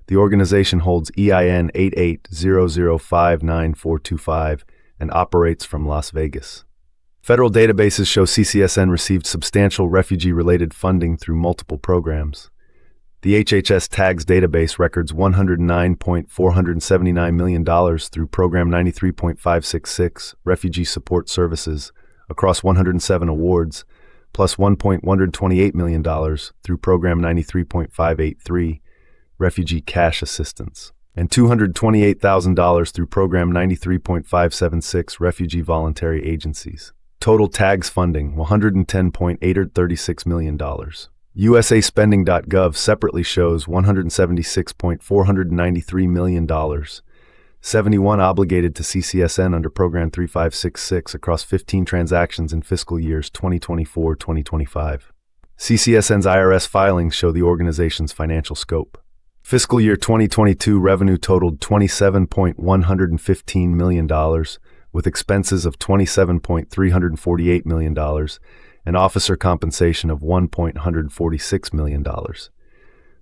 The organization holds EIN 88005945 and operates from Las Vegas. Federal databases show CCSN received substantial refugee-related funding through multiple programs. The HHS Tags database records $109.479 million through Program 93.566, Refugee Support Services, across 107 awards, plus $1.128 million through Program 93.583, Refugee Cash Assistance, and $228,000 through Program 93.576, Refugee Voluntary Agencies. Total TAGS funding, $110.836 million. USAspending.gov separately shows $176.493 million, 71 obligated to CCSN under Program 3566 across 15 transactions in fiscal years 2024-2025. CCSN's IRS filings show the organization's financial scope. Fiscal year 2022 revenue totaled $27.115 million, with expenses of $27.348 million and officer compensation of $1.146 million.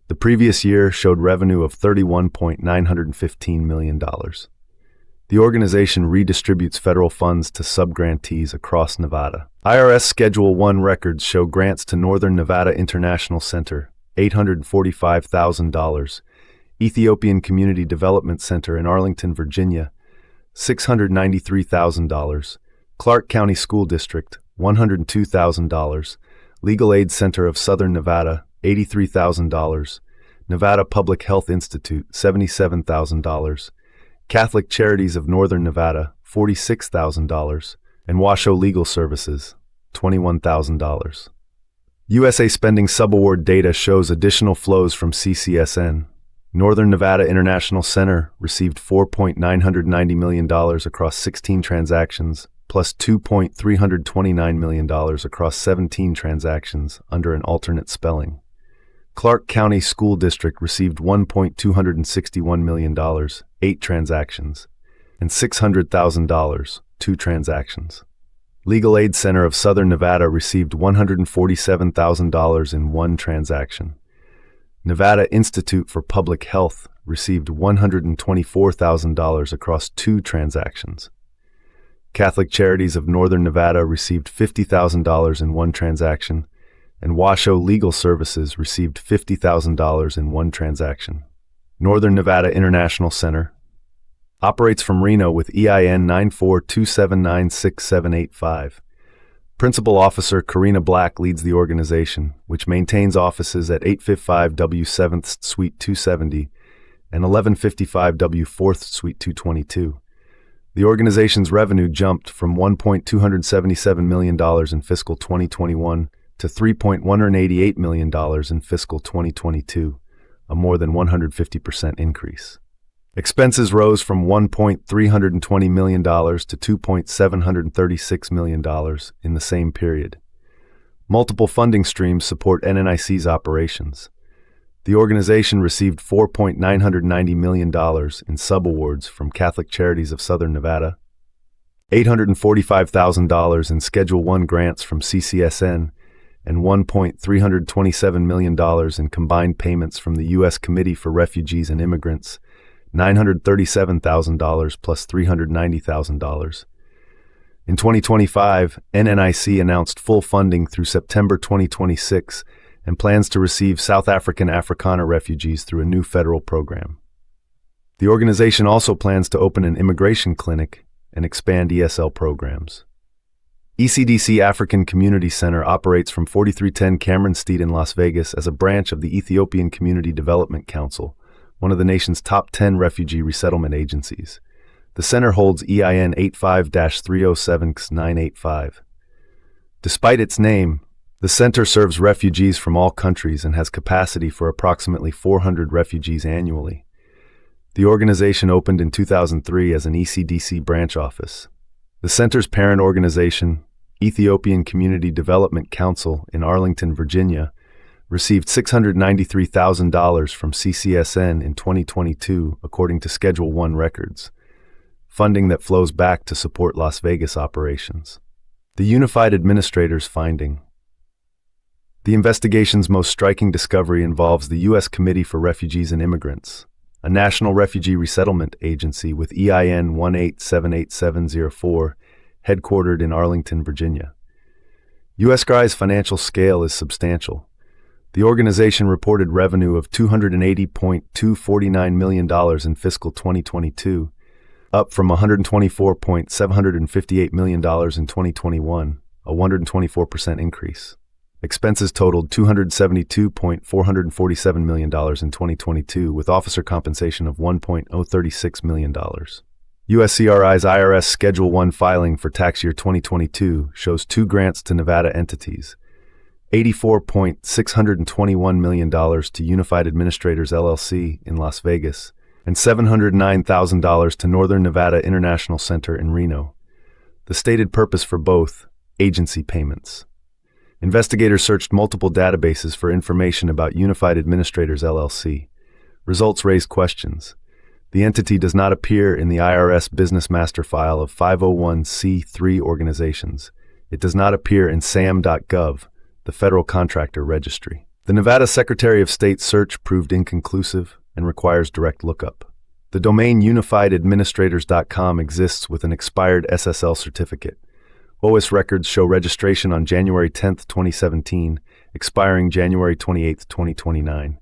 The previous year showed revenue of $31.915 million. The organization redistributes federal funds to subgrantees across Nevada. IRS Schedule 1 records show grants to Northern Nevada International Center, $845,000, Ethiopian Community Development Center in Arlington, Virginia, $693,000, Clark County School District, $102,000, Legal Aid Center of Southern Nevada, $83,000, Nevada Public Health Institute, $77,000, Catholic Charities of Northern Nevada, $46,000, and Washoe Legal Services, $21,000. USA Spending subaward data shows additional flows from CCSN. Northern Nevada International Center received $4.990 million across 16 transactions, plus $2.329 million across 17 transactions under an alternate spelling. Clark County School District received $1.261 million, 8 transactions, and $600,000, 2 transactions. Legal Aid Center of Southern Nevada received $147,000 in 1 transaction. Nevada Institute for Public Health received $124,000 across 2 transactions. Catholic Charities of Northern Nevada received $50,000 in 1 transaction, and Washoe Legal Services received $50,000 in 1 transaction. Northern Nevada International Center operates from Reno with EIN 942796785. Principal Officer Karina Black leads the organization, which maintains offices at 855 W 7th Suite 270 and 1155 W 4th Suite 222. The organization's revenue jumped from $1.277 million in fiscal 2021 to $3.188 million in fiscal 2022, a more than 150% increase. Expenses rose from $1.320 million to $2.736 million in the same period. Multiple funding streams support NNIC's operations. The organization received $4.990 million in subawards from Catholic Charities of Southern Nevada, $845,000 in Schedule 1 grants from CCSN, and $1.327 million in combined payments from the U.S. Committee for Refugees and Immigrants, $937,000 plus $390,000. In 2025, NNIC announced full funding through September 2026 and plans to receive South African Afrikaner refugees through a new federal program. The organization also plans to open an immigration clinic and expand ESL programs. ECDC African Community Center operates from 4310 Cameron Street in Las Vegas as a branch of the Ethiopian Community Development Council, one of the nation's top 10 refugee resettlement agencies. The center holds EIN 85-307-985. Despite its name, the center serves refugees from all countries and has capacity for approximately 400 refugees annually. The organization opened in 2003 as an ECDC branch office. The center's parent organization, Ethiopian Community Development Council in Arlington, Virginia, received $693,000 from CCSN in 2022, according to Schedule 1 records, funding that flows back to support Las Vegas operations. The Unified Administrator's finding. The investigation's most striking discovery involves the U.S. Committee for Refugees and Immigrants, a national refugee resettlement agency with EIN 1878704, headquartered in Arlington, Virginia. USCRI's financial scale is substantial. The organization reported revenue of $280.249 million in fiscal 2022, up from $124.758 million in 2021, a 124% increase. Expenses totaled $272.447 million in 2022, with officer compensation of $1.036 million. USCRI's IRS Schedule 1 filing for tax year 2022 shows 2 grants to Nevada entities, $84.621 million to Unified Administrators LLC in Las Vegas, and $709,000 to Northern Nevada International Center in Reno. The stated purpose for both: agency payments. Investigators searched multiple databases for information about Unified Administrators LLC. Results raised questions. The entity does not appear in the IRS Business Master File of 501c3 organizations. It does not appear in SAM.gov, the Federal Contractor Registry. The Nevada Secretary of State search proved inconclusive and requires direct lookup. The domain unifiedadministrators.com exists with an expired SSL certificate. OS records show registration on January 10, 2017, expiring January 28, 2029.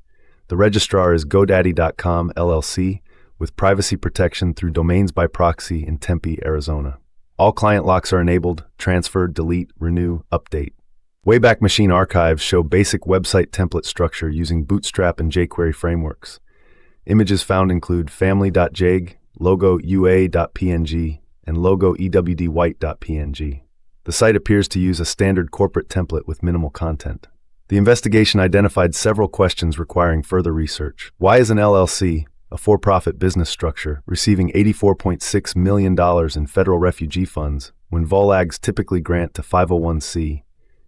The registrar is GoDaddy.com LLC, with privacy protection through domains by proxy in Tempe, Arizona. All client locks are enabled: transfer, delete, renew, update. Wayback Machine archives show basic website template structure using Bootstrap and jQuery frameworks. Images found include family.jg, logo ua.png, and logo ewdwhite.png. The site appears to use a standard corporate template with minimal content. The investigation identified several questions requiring further research. Why is an LLC, a for-profit business structure, receiving $84.6 million in federal refugee funds when VOLAGs typically grant to 501c?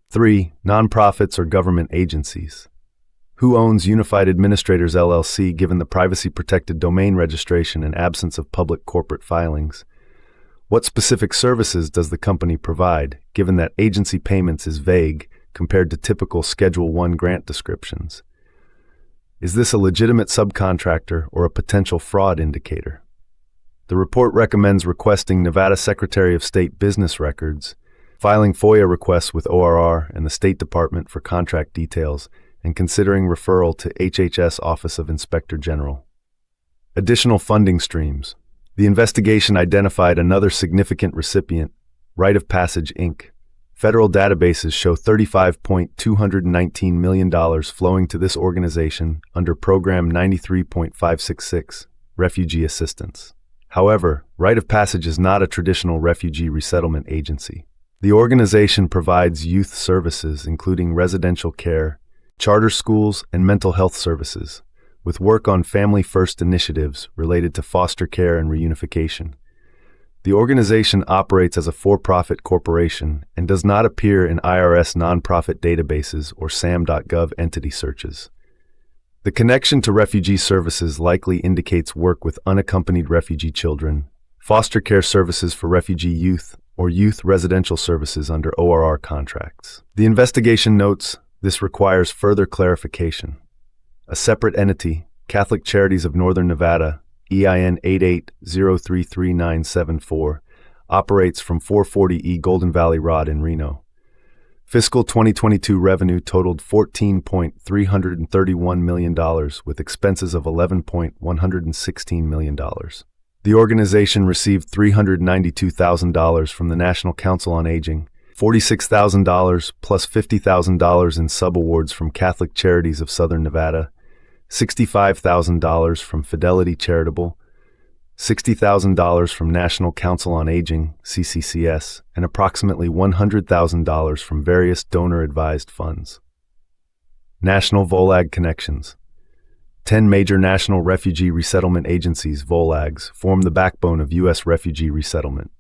3. Nonprofits or government agencies. Who owns Unified Administrators LLC given the privacy-protected domain registration and absence of public corporate filings? What specific services does the company provide, given that agency payments is vague compared to typical Schedule 1 grant descriptions? Is this a legitimate subcontractor or a potential fraud indicator? The report recommends requesting Nevada Secretary of State business records, filing FOIA requests with ORR and the State Department for contract details, and considering referral to HHS Office of Inspector General. Additional funding streams. The investigation identified another significant recipient, Rite of Passage, Inc. Federal databases show $35.219 million flowing to this organization under Program 93.566, Refugee Assistance. However, Rite of Passage is not a traditional refugee resettlement agency. The organization provides youth services, including residential care, charter schools, and mental health services, with work on family-first initiatives related to foster care and reunification. The organization operates as a for-profit corporation and does not appear in IRS nonprofit databases or SAM.gov entity searches. The connection to refugee services likely indicates work with unaccompanied refugee children, foster care services for refugee youth, or youth residential services under ORR contracts. The investigation notes this requires further clarification. A separate entity, Catholic Charities of Northern Nevada, EIN 88033974, operates from 440E Golden Valley Road in Reno. Fiscal 2022 revenue totaled $14.331 million with expenses of $11.116 million. The organization received $392,000 from the National Council on Aging, $46,000 plus $50,000 in subawards from Catholic Charities of Southern Nevada, $65,000 from Fidelity Charitable, $60,000 from National Council on Aging, CCCS, and approximately $100,000 from various donor-advised funds. National VOLAG connections. 10 major national refugee resettlement agencies, VOLAGs, form the backbone of U.S. refugee resettlement.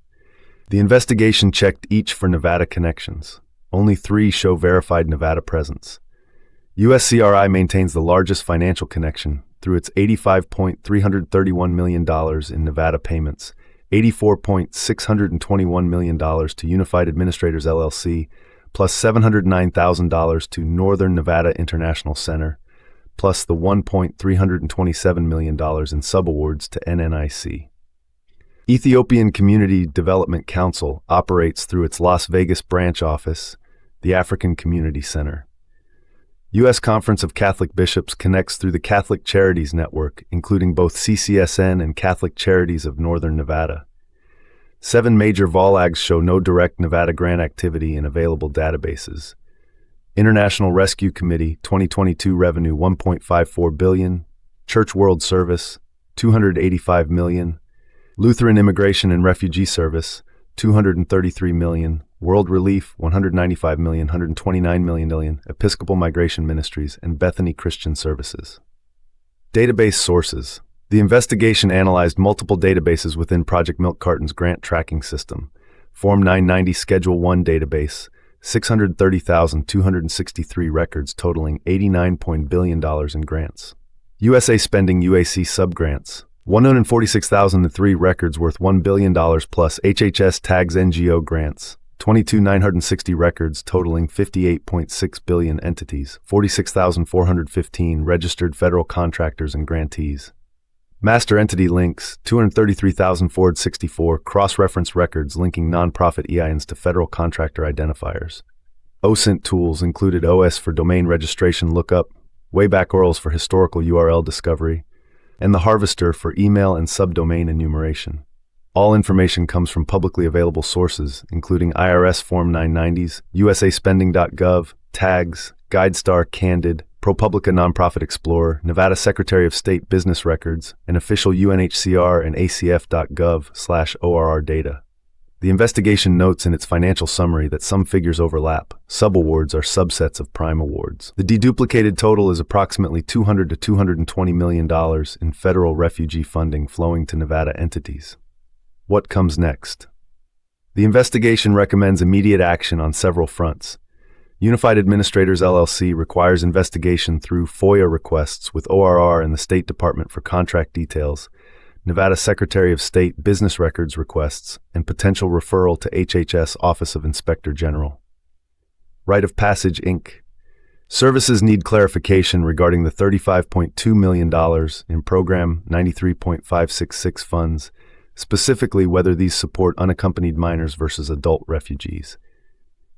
The investigation checked each for Nevada connections. Only 3 show verified Nevada presence. USCRI maintains the largest financial connection through its $85.331 million in Nevada payments, $84.621 million to Unified Administrators LLC, plus $709,000 to Northern Nevada International Center, plus the $1.327 million in subawards to NNIC. Ethiopian Community Development Council operates through its Las Vegas branch office, the African Community Center. U.S. Conference of Catholic Bishops connects through the Catholic Charities Network, including both CCSN and Catholic Charities of Northern Nevada. 7 major VOLAGs show no direct Nevada grant activity in available databases. International Rescue Committee 2022 revenue $1.54 billion, Church World Service $285 million, Lutheran Immigration and Refugee Service $233 million, World Relief $195 million, $129 million, Episcopal Migration Ministries, and Bethany Christian Services. Database sources. The investigation analyzed multiple databases within Project Milk Carton's grant tracking system. Form 990 Schedule 1 database, 630,263 records totaling $89 billion in grants. USA Spending UAC subgrants, 146,003 records worth $1 billion plus HHS tags NGO grants, 22,960 records totaling $58.6 billion entities, 46,415 registered federal contractors and grantees. Master entity links, 233,464 cross-reference records linking nonprofit EINs to federal contractor identifiers. OSINT tools included OS for domain registration lookup, Wayback URLs for historical URL discovery, and the Harvester for email and subdomain enumeration. All information comes from publicly available sources, including IRS Form 990s, usaspending.gov, tags, GuideStar Candid, ProPublica Nonprofit Explorer, Nevada Secretary of State business records, and official UNHCR and acf.gov/ORR data. The investigation notes in its financial summary that some figures overlap. Subawards are subsets of prime awards. The deduplicated total is approximately $200 to $220 million in federal refugee funding flowing to Nevada entities. What comes next? The investigation recommends immediate action on several fronts. Unified Administrators LLC requires investigation through FOIA requests with ORR and the State Department for contract details, Nevada Secretary of State business records requests, and potential referral to HHS Office of Inspector General. Rite of Passage, Inc. Services need clarification regarding the $35.2 million in Program 93.566 funds, specifically whether these support unaccompanied minors versus adult refugees.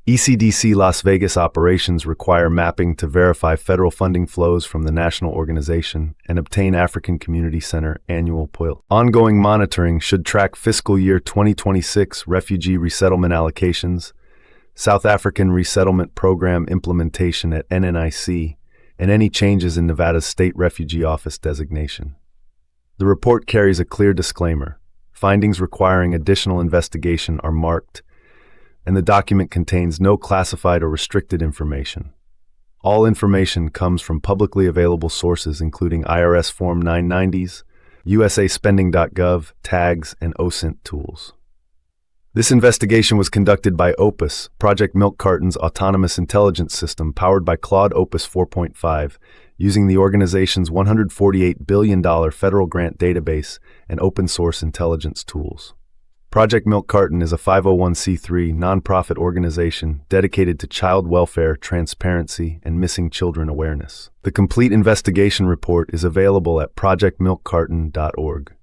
ECDC Las Vegas operations require mapping to verify federal funding flows from the national organization and obtain African Community Center annual POIL. Ongoing monitoring should track fiscal year 2026 refugee resettlement allocations, South African Resettlement Program implementation at NNIC, and any changes in Nevada's State Refugee Office designation. The report carries a clear disclaimer. Findings requiring additional investigation are marked, and the document contains no classified or restricted information. All information comes from publicly available sources including IRS Form 990s, usaspending.gov, tags, and OSINT tools. This investigation was conducted by Opus, Project Milk Carton's autonomous intelligence system powered by Claude Opus 4.5, using the organization's $148 billion federal grant database and open-source intelligence tools. Project Milk Carton is a 501c3 nonprofit organization dedicated to child welfare, transparency, and missing children awareness. The complete investigation report is available at projectmilkcarton.org.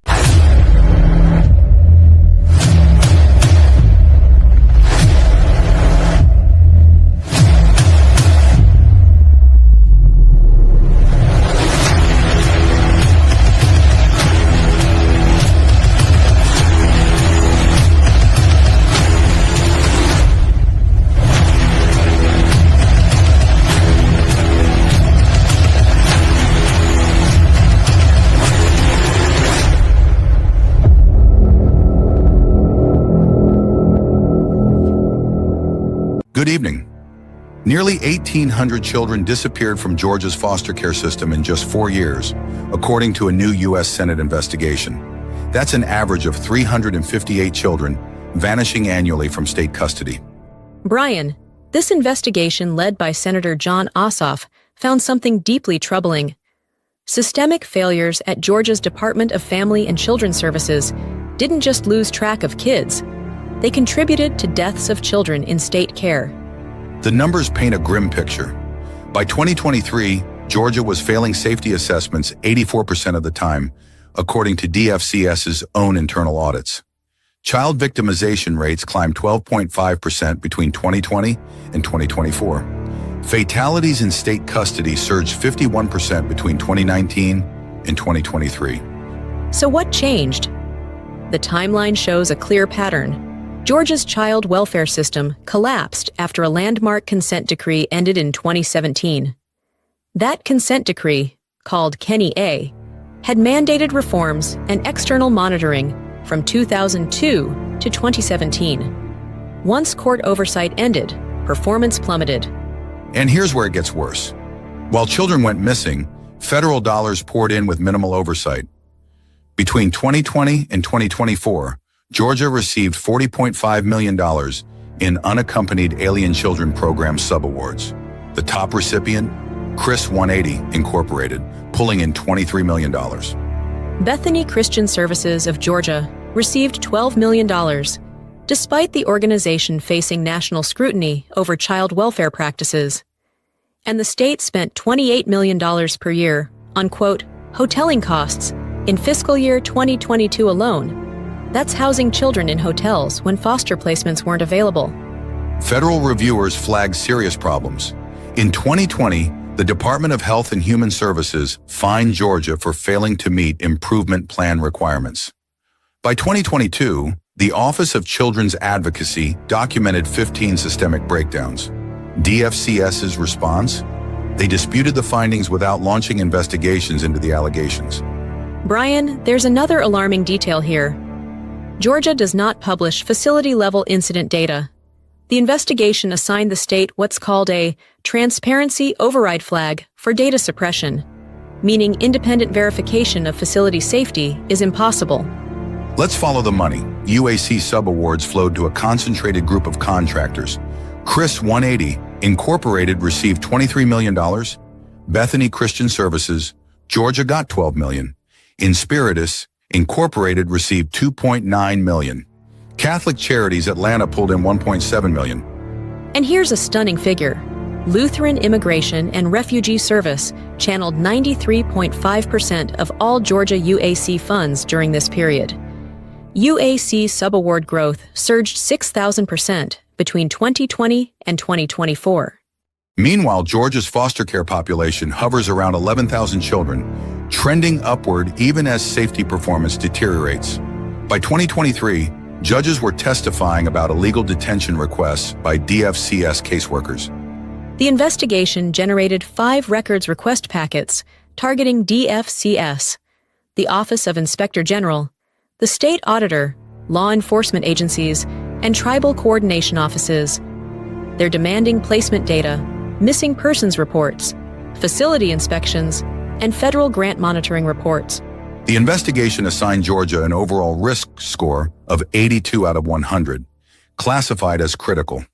Good evening. Nearly 1,800 children disappeared from Georgia's foster care system in just 4 years, according to a new U.S. Senate investigation. That's an average of 358 children vanishing annually from state custody. Brian, this investigation led by Senator John Ossoff found something deeply troubling. Systemic failures at Georgia's Department of Family and Children's Services didn't just lose track of kids, they contributed to deaths of children in state care. The numbers paint a grim picture. By 2023, Georgia was failing safety assessments 84% of the time, according to DFCS's own internal audits. Child victimization rates climbed 12.5% between 2020 and 2024. Fatalities in state custody surged 51% between 2019 and 2023. So what changed? The timeline shows a clear pattern. Georgia's child welfare system collapsed after a landmark consent decree ended in 2017. That consent decree, called Kenny A, had mandated reforms and external monitoring from 2002 to 2017. Once court oversight ended, performance plummeted. And here's where it gets worse. While children went missing, federal dollars poured in with minimal oversight. Between 2020 and 2024, Georgia received $40.5 million in Unaccompanied Alien Children Program subawards. The top recipient, Chris 180 Incorporated, pulling in $23 million. Bethany Christian Services of Georgia received $12 million, despite the organization facing national scrutiny over child welfare practices. And the state spent $28 million per year on, quote, hoteling costs in fiscal year 2022 alone. That's housing children in hotels when foster placements weren't available. Federal reviewers flagged serious problems. In 2020, the Department of Health and Human Services fined Georgia for failing to meet improvement plan requirements. By 2022, the Office of Children's Advocacy documented 15 systemic breakdowns. DFCS's response? They disputed the findings without launching investigations into the allegations. Brian, there's another alarming detail here. Georgia does not publish facility-level incident data. The investigation assigned the state what's called a transparency override flag for data suppression, meaning independent verification of facility safety is impossible. Let's follow the money. UAC subawards flowed to a concentrated group of contractors. Chris 180 Incorporated received $23 million. Bethany Christian Services, Georgia got $12 million. Inspiritus Incorporated received $2.9 million. Catholic Charities Atlanta pulled in $1.7 million. And here's a stunning figure. Lutheran Immigration and Refugee Service channeled 93.5% of all Georgia UAC funds during this period. UAC subaward growth surged 6,000% between 2020 and 2024. Meanwhile, Georgia's foster care population hovers around 11,000 children, trending upward even as safety performance deteriorates. By 2023, judges were testifying about illegal detention requests by DFCS caseworkers. The investigation generated 5 records request packets targeting DFCS, the Office of Inspector General, the state auditor, law enforcement agencies, and tribal coordination offices. They're demanding placement data, missing persons reports, facility inspections, and federal grant monitoring reports. The investigation assigned Georgia an overall risk score of 82 out of 100, classified as critical.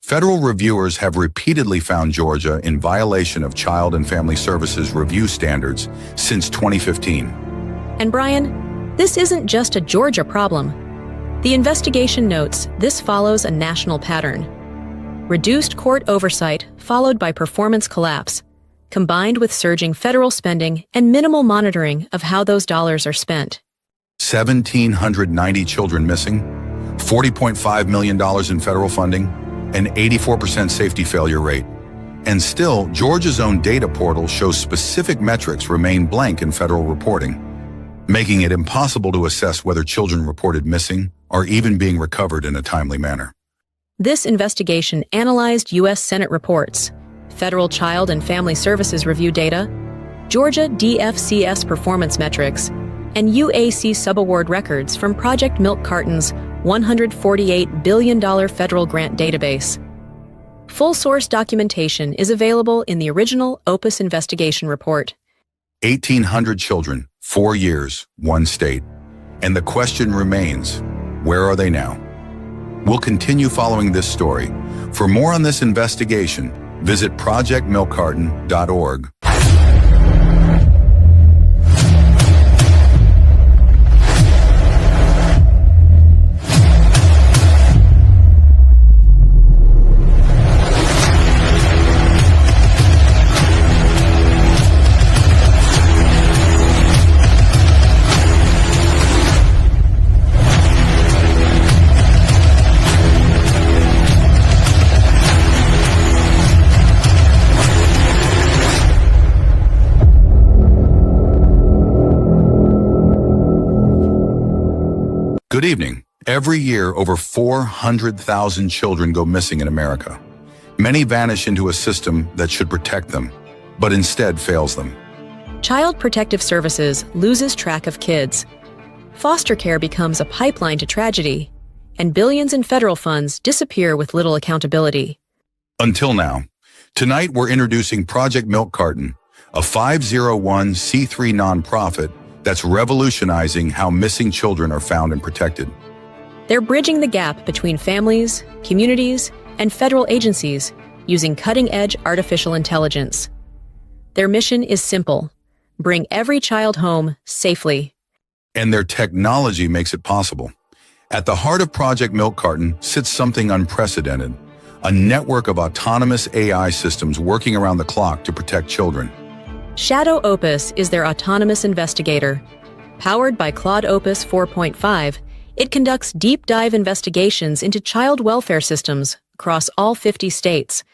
Federal reviewers have repeatedly found Georgia in violation of Child and Family Services review standards since 2015. And Brian, this isn't just a Georgia problem. The investigation notes this follows a national pattern. Reduced court oversight followed by performance collapse, combined with surging federal spending and minimal monitoring of how those dollars are spent. 1,790 children missing, $40.5 million in federal funding, an 84% safety failure rate. And still, Georgia's own data portal shows specific metrics remain blank in federal reporting, making it impossible to assess whether children reported missing are even being recovered in a timely manner. This investigation analyzed U.S. Senate reports, Federal Child and Family Services review data, Georgia DFCS performance metrics, and UAC subaward records from Project Milk Carton's $148 billion federal grant database. Full source documentation is available in the original Opus investigation report. 1,800 children, 4 years, 1 state. And the question remains, where are they now? We'll continue following this story. For more on this investigation, visit projectmilkcarton.org. Good evening. Every year, over 400,000 children go missing in America. Many vanish into a system that should protect them, but instead fails them. Child Protective Services loses track of kids. Foster care becomes a pipeline to tragedy, and billions in federal funds disappear with little accountability. Until now. Tonight, we're introducing Project Milk Carton, a 501c3 nonprofit that's revolutionizing how missing children are found and protected. They're bridging the gap between families, communities, and federal agencies using cutting-edge artificial intelligence. Their mission is simple: bring every child home safely. And their technology makes it possible. At the heart of Project Milk Carton sits something unprecedented, a network of autonomous AI systems working around the clock to protect children. Shadow Opus is their autonomous investigator. Powered by Claude Opus 4.5, it conducts deep dive investigations into child welfare systems across all 50 states.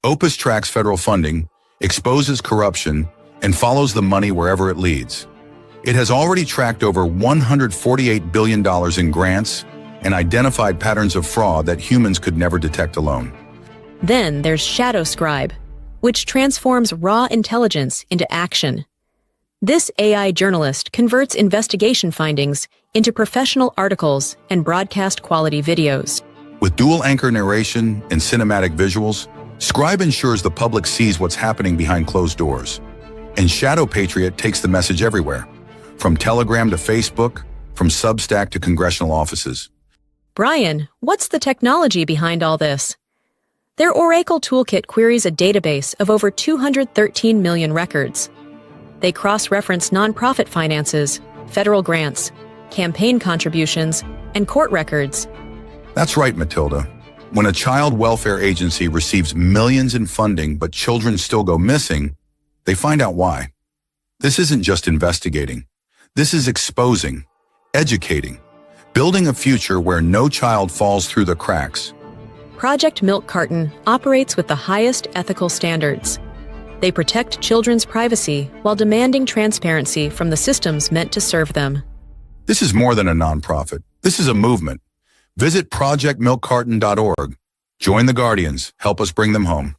Opus tracks federal funding, exposes corruption, and follows the money wherever it leads. It has already tracked over $148 billion in grants and identified patterns of fraud that humans could never detect alone. Then there's Shadow Scribe, which transforms raw intelligence into action. This AI journalist converts investigation findings into professional articles and broadcast-quality videos. With dual-anchor narration and cinematic visuals, Scribe ensures the public sees what's happening behind closed doors. And Shadow Patriot takes the message everywhere, from Telegram to Facebook, from Substack to congressional offices. Brian, what's the technology behind all this? Their Oracle Toolkit queries a database of over 213 million records. They cross-reference nonprofit finances, federal grants, campaign contributions, and court records. That's right, Matilda. When a child welfare agency receives millions in funding but children still go missing, they find out why. This isn't just investigating. This is exposing, educating, building a future where no child falls through the cracks. Project Milk Carton operates with the highest ethical standards. They protect children's privacy while demanding transparency from the systems meant to serve them. This is more than a nonprofit. This is a movement. Visit projectmilkcarton.org. Join the Guardians. Help us bring them home.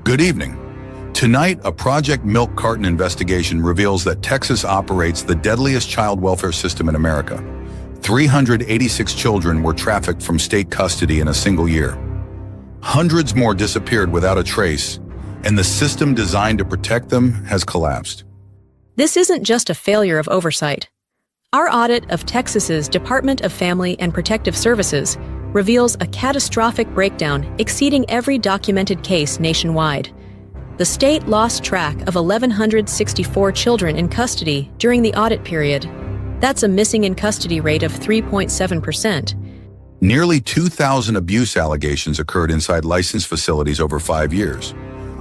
Good evening. Tonight, a Project Milk Carton investigation reveals that Texas operates the deadliest child welfare system in America. 386 children were trafficked from state custody in a single year. Hundreds more disappeared without a trace, and the system designed to protect them has collapsed. This isn't just a failure of oversight. Our audit of Texas's Department of Family and Protective Services reveals a catastrophic breakdown exceeding every documented case nationwide. The state lost track of 1,164 children in custody during the audit period. That's a missing in custody rate of 3.7%. Nearly 2,000 abuse allegations occurred inside licensed facilities over 5 years.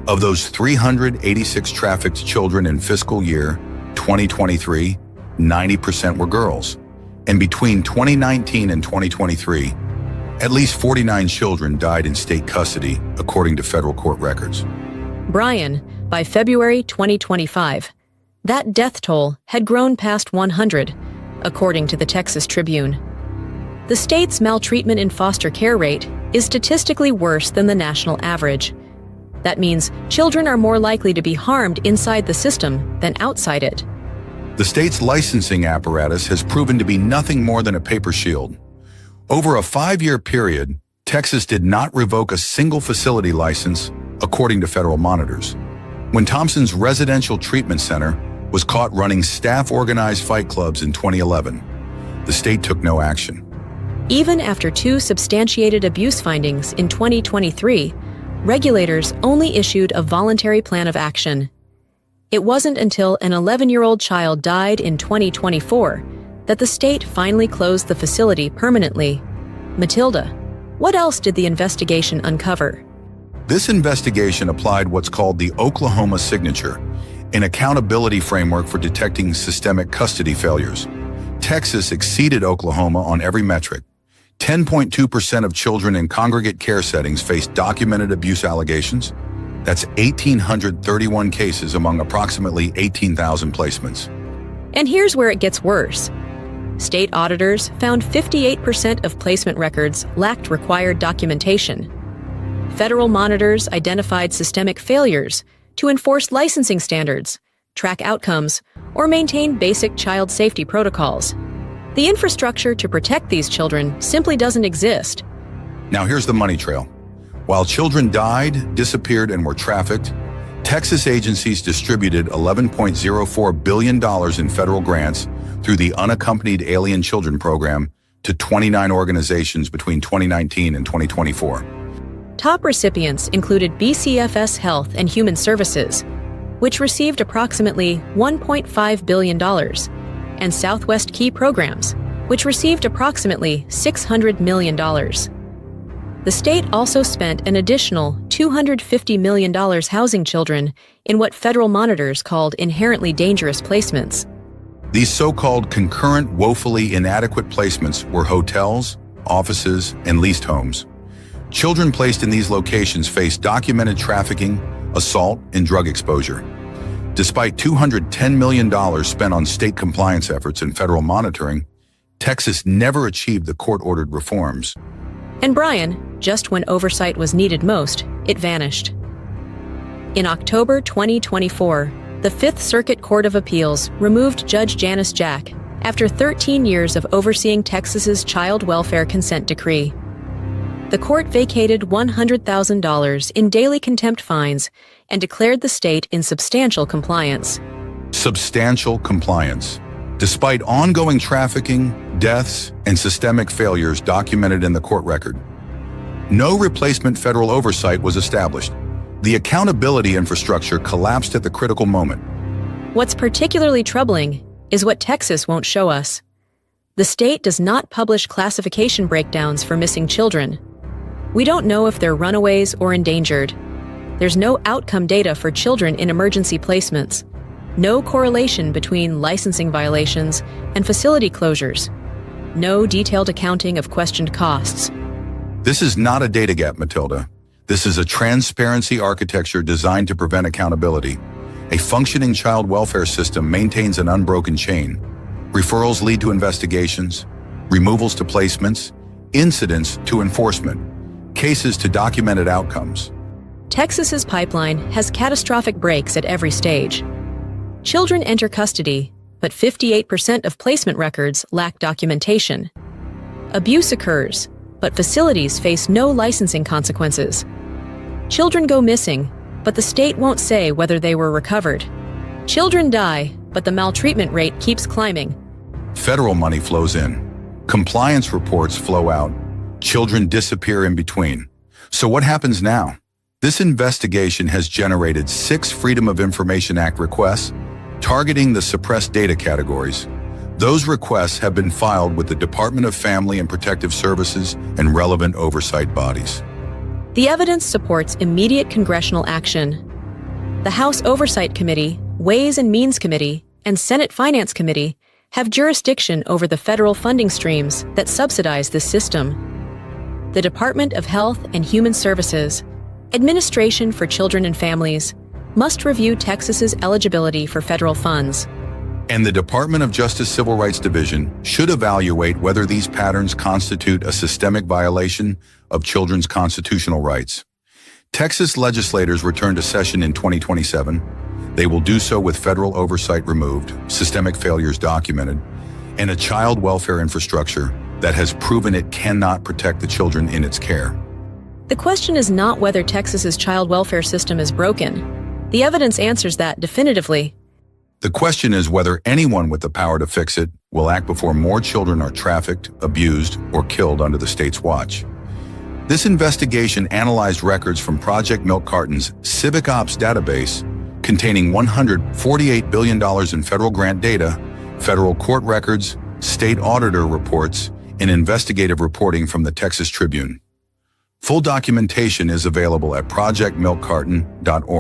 Of those 386 trafficked children in fiscal year 2023, 90% were girls. And between 2019 and 2023, at least 49 children died in state custody, according to federal court records. Brian, by February 2025, that death toll had grown past 100, according to the Texas Tribune. The state's maltreatment in foster care rate is statistically worse than the national average. That means children are more likely to be harmed inside the system than outside it. The state's licensing apparatus has proven to be nothing more than a paper shield. Over a 5-year period, Texas did not revoke a single facility license, according to federal monitors. When Thompson's residential treatment center was caught running staff-organized fight clubs in 2011, the state took no action. Even after 2 substantiated abuse findings in 2023, regulators only issued a voluntary plan of action. It wasn't until an 11-year-old child died in 2024 that the state finally closed the facility permanently. Matilda, what else did the investigation uncover? This investigation applied what's called the Oklahoma Signature, an accountability framework for detecting systemic custody failures. Texas exceeded Oklahoma on every metric. 10.2% of children in congregate care settings faced documented abuse allegations. That's 1,831 cases among approximately 18,000 placements. And here's where it gets worse. State auditors found 58% of placement records lacked required documentation. Federal monitors identified systemic failures to enforce licensing standards, track outcomes, or maintain basic child safety protocols. The infrastructure to protect these children simply doesn't exist. Now here's the money trail. While children died, disappeared, and were trafficked, Texas agencies distributed $11.04 billion in federal grants through the Unaccompanied Alien Children Program to 29 organizations between 2019 and 2024. Top recipients included BCFS Health and Human Services, which received approximately $1.5 billion, and Southwest Key Programs, which received approximately $600 million. The state also spent an additional $250 million housing children in what federal monitors called inherently dangerous placements. These so-called concurrent, woefully inadequate placements were hotels, offices, and leased homes. Children placed in these locations faced documented trafficking, assault, and drug exposure. Despite $210 million spent on state compliance efforts and federal monitoring, Texas never achieved the court-ordered reforms. And Brian, just when oversight was needed most, it vanished. In October 2024, the Fifth Circuit Court of Appeals removed Judge Janice Jack after 13 years of overseeing Texas's child welfare consent decree. The court vacated $100,000 in daily contempt fines and declared the state in substantial compliance. Substantial compliance. Despite ongoing trafficking, deaths, and systemic failures documented in the court record, no replacement federal oversight was established. The accountability infrastructure collapsed at the critical moment. What's particularly troubling is what Texas won't show us. The state does not publish classification breakdowns for missing children. We don't know if they're runaways or endangered. There's no outcome data for children in emergency placements. No correlation between licensing violations and facility closures. No detailed accounting of questioned costs. This is not a data gap, Matilda. This is a transparency architecture designed to prevent accountability. A functioning child welfare system maintains an unbroken chain. Referrals lead to investigations, removals to placements, incidents to enforcement, cases to documented outcomes. Texas's pipeline has catastrophic breaks at every stage. Children enter custody, but 58% of placement records lack documentation. Abuse occurs, but facilities face no licensing consequences. Children go missing, but the state won't say whether they were recovered. Children die, but the maltreatment rate keeps climbing. Federal money flows in. Compliance reports flow out. Children disappear in between. So what happens now? This investigation has generated 6 Freedom of Information Act requests targeting the suppressed data categories. Those requests have been filed with the Department of Family and Protective Services and relevant oversight bodies. The evidence supports immediate congressional action. The House Oversight Committee, Ways and Means Committee, and Senate Finance Committee have jurisdiction over the federal funding streams that subsidize this system. The Department of Health and Human Services, Administration for Children and Families, must review Texas's eligibility for federal funds. And the Department of Justice Civil Rights Division should evaluate whether these patterns constitute a systemic violation of children's constitutional rights. Texas legislators return to session in 2027. They will do so with federal oversight removed, systemic failures documented, and a child welfare infrastructure that has proven it cannot protect the children in its care. The question is not whether Texas's child welfare system is broken. The evidence answers that definitively. The question is whether anyone with the power to fix it will act before more children are trafficked, abused, or killed under the state's watch. This investigation analyzed records from Project Milk Carton's Civic Ops database containing $148 billion in federal grant data, federal court records, state auditor reports, and investigative reporting from the Texas Tribune. Full documentation is available at projectmilkcarton.org.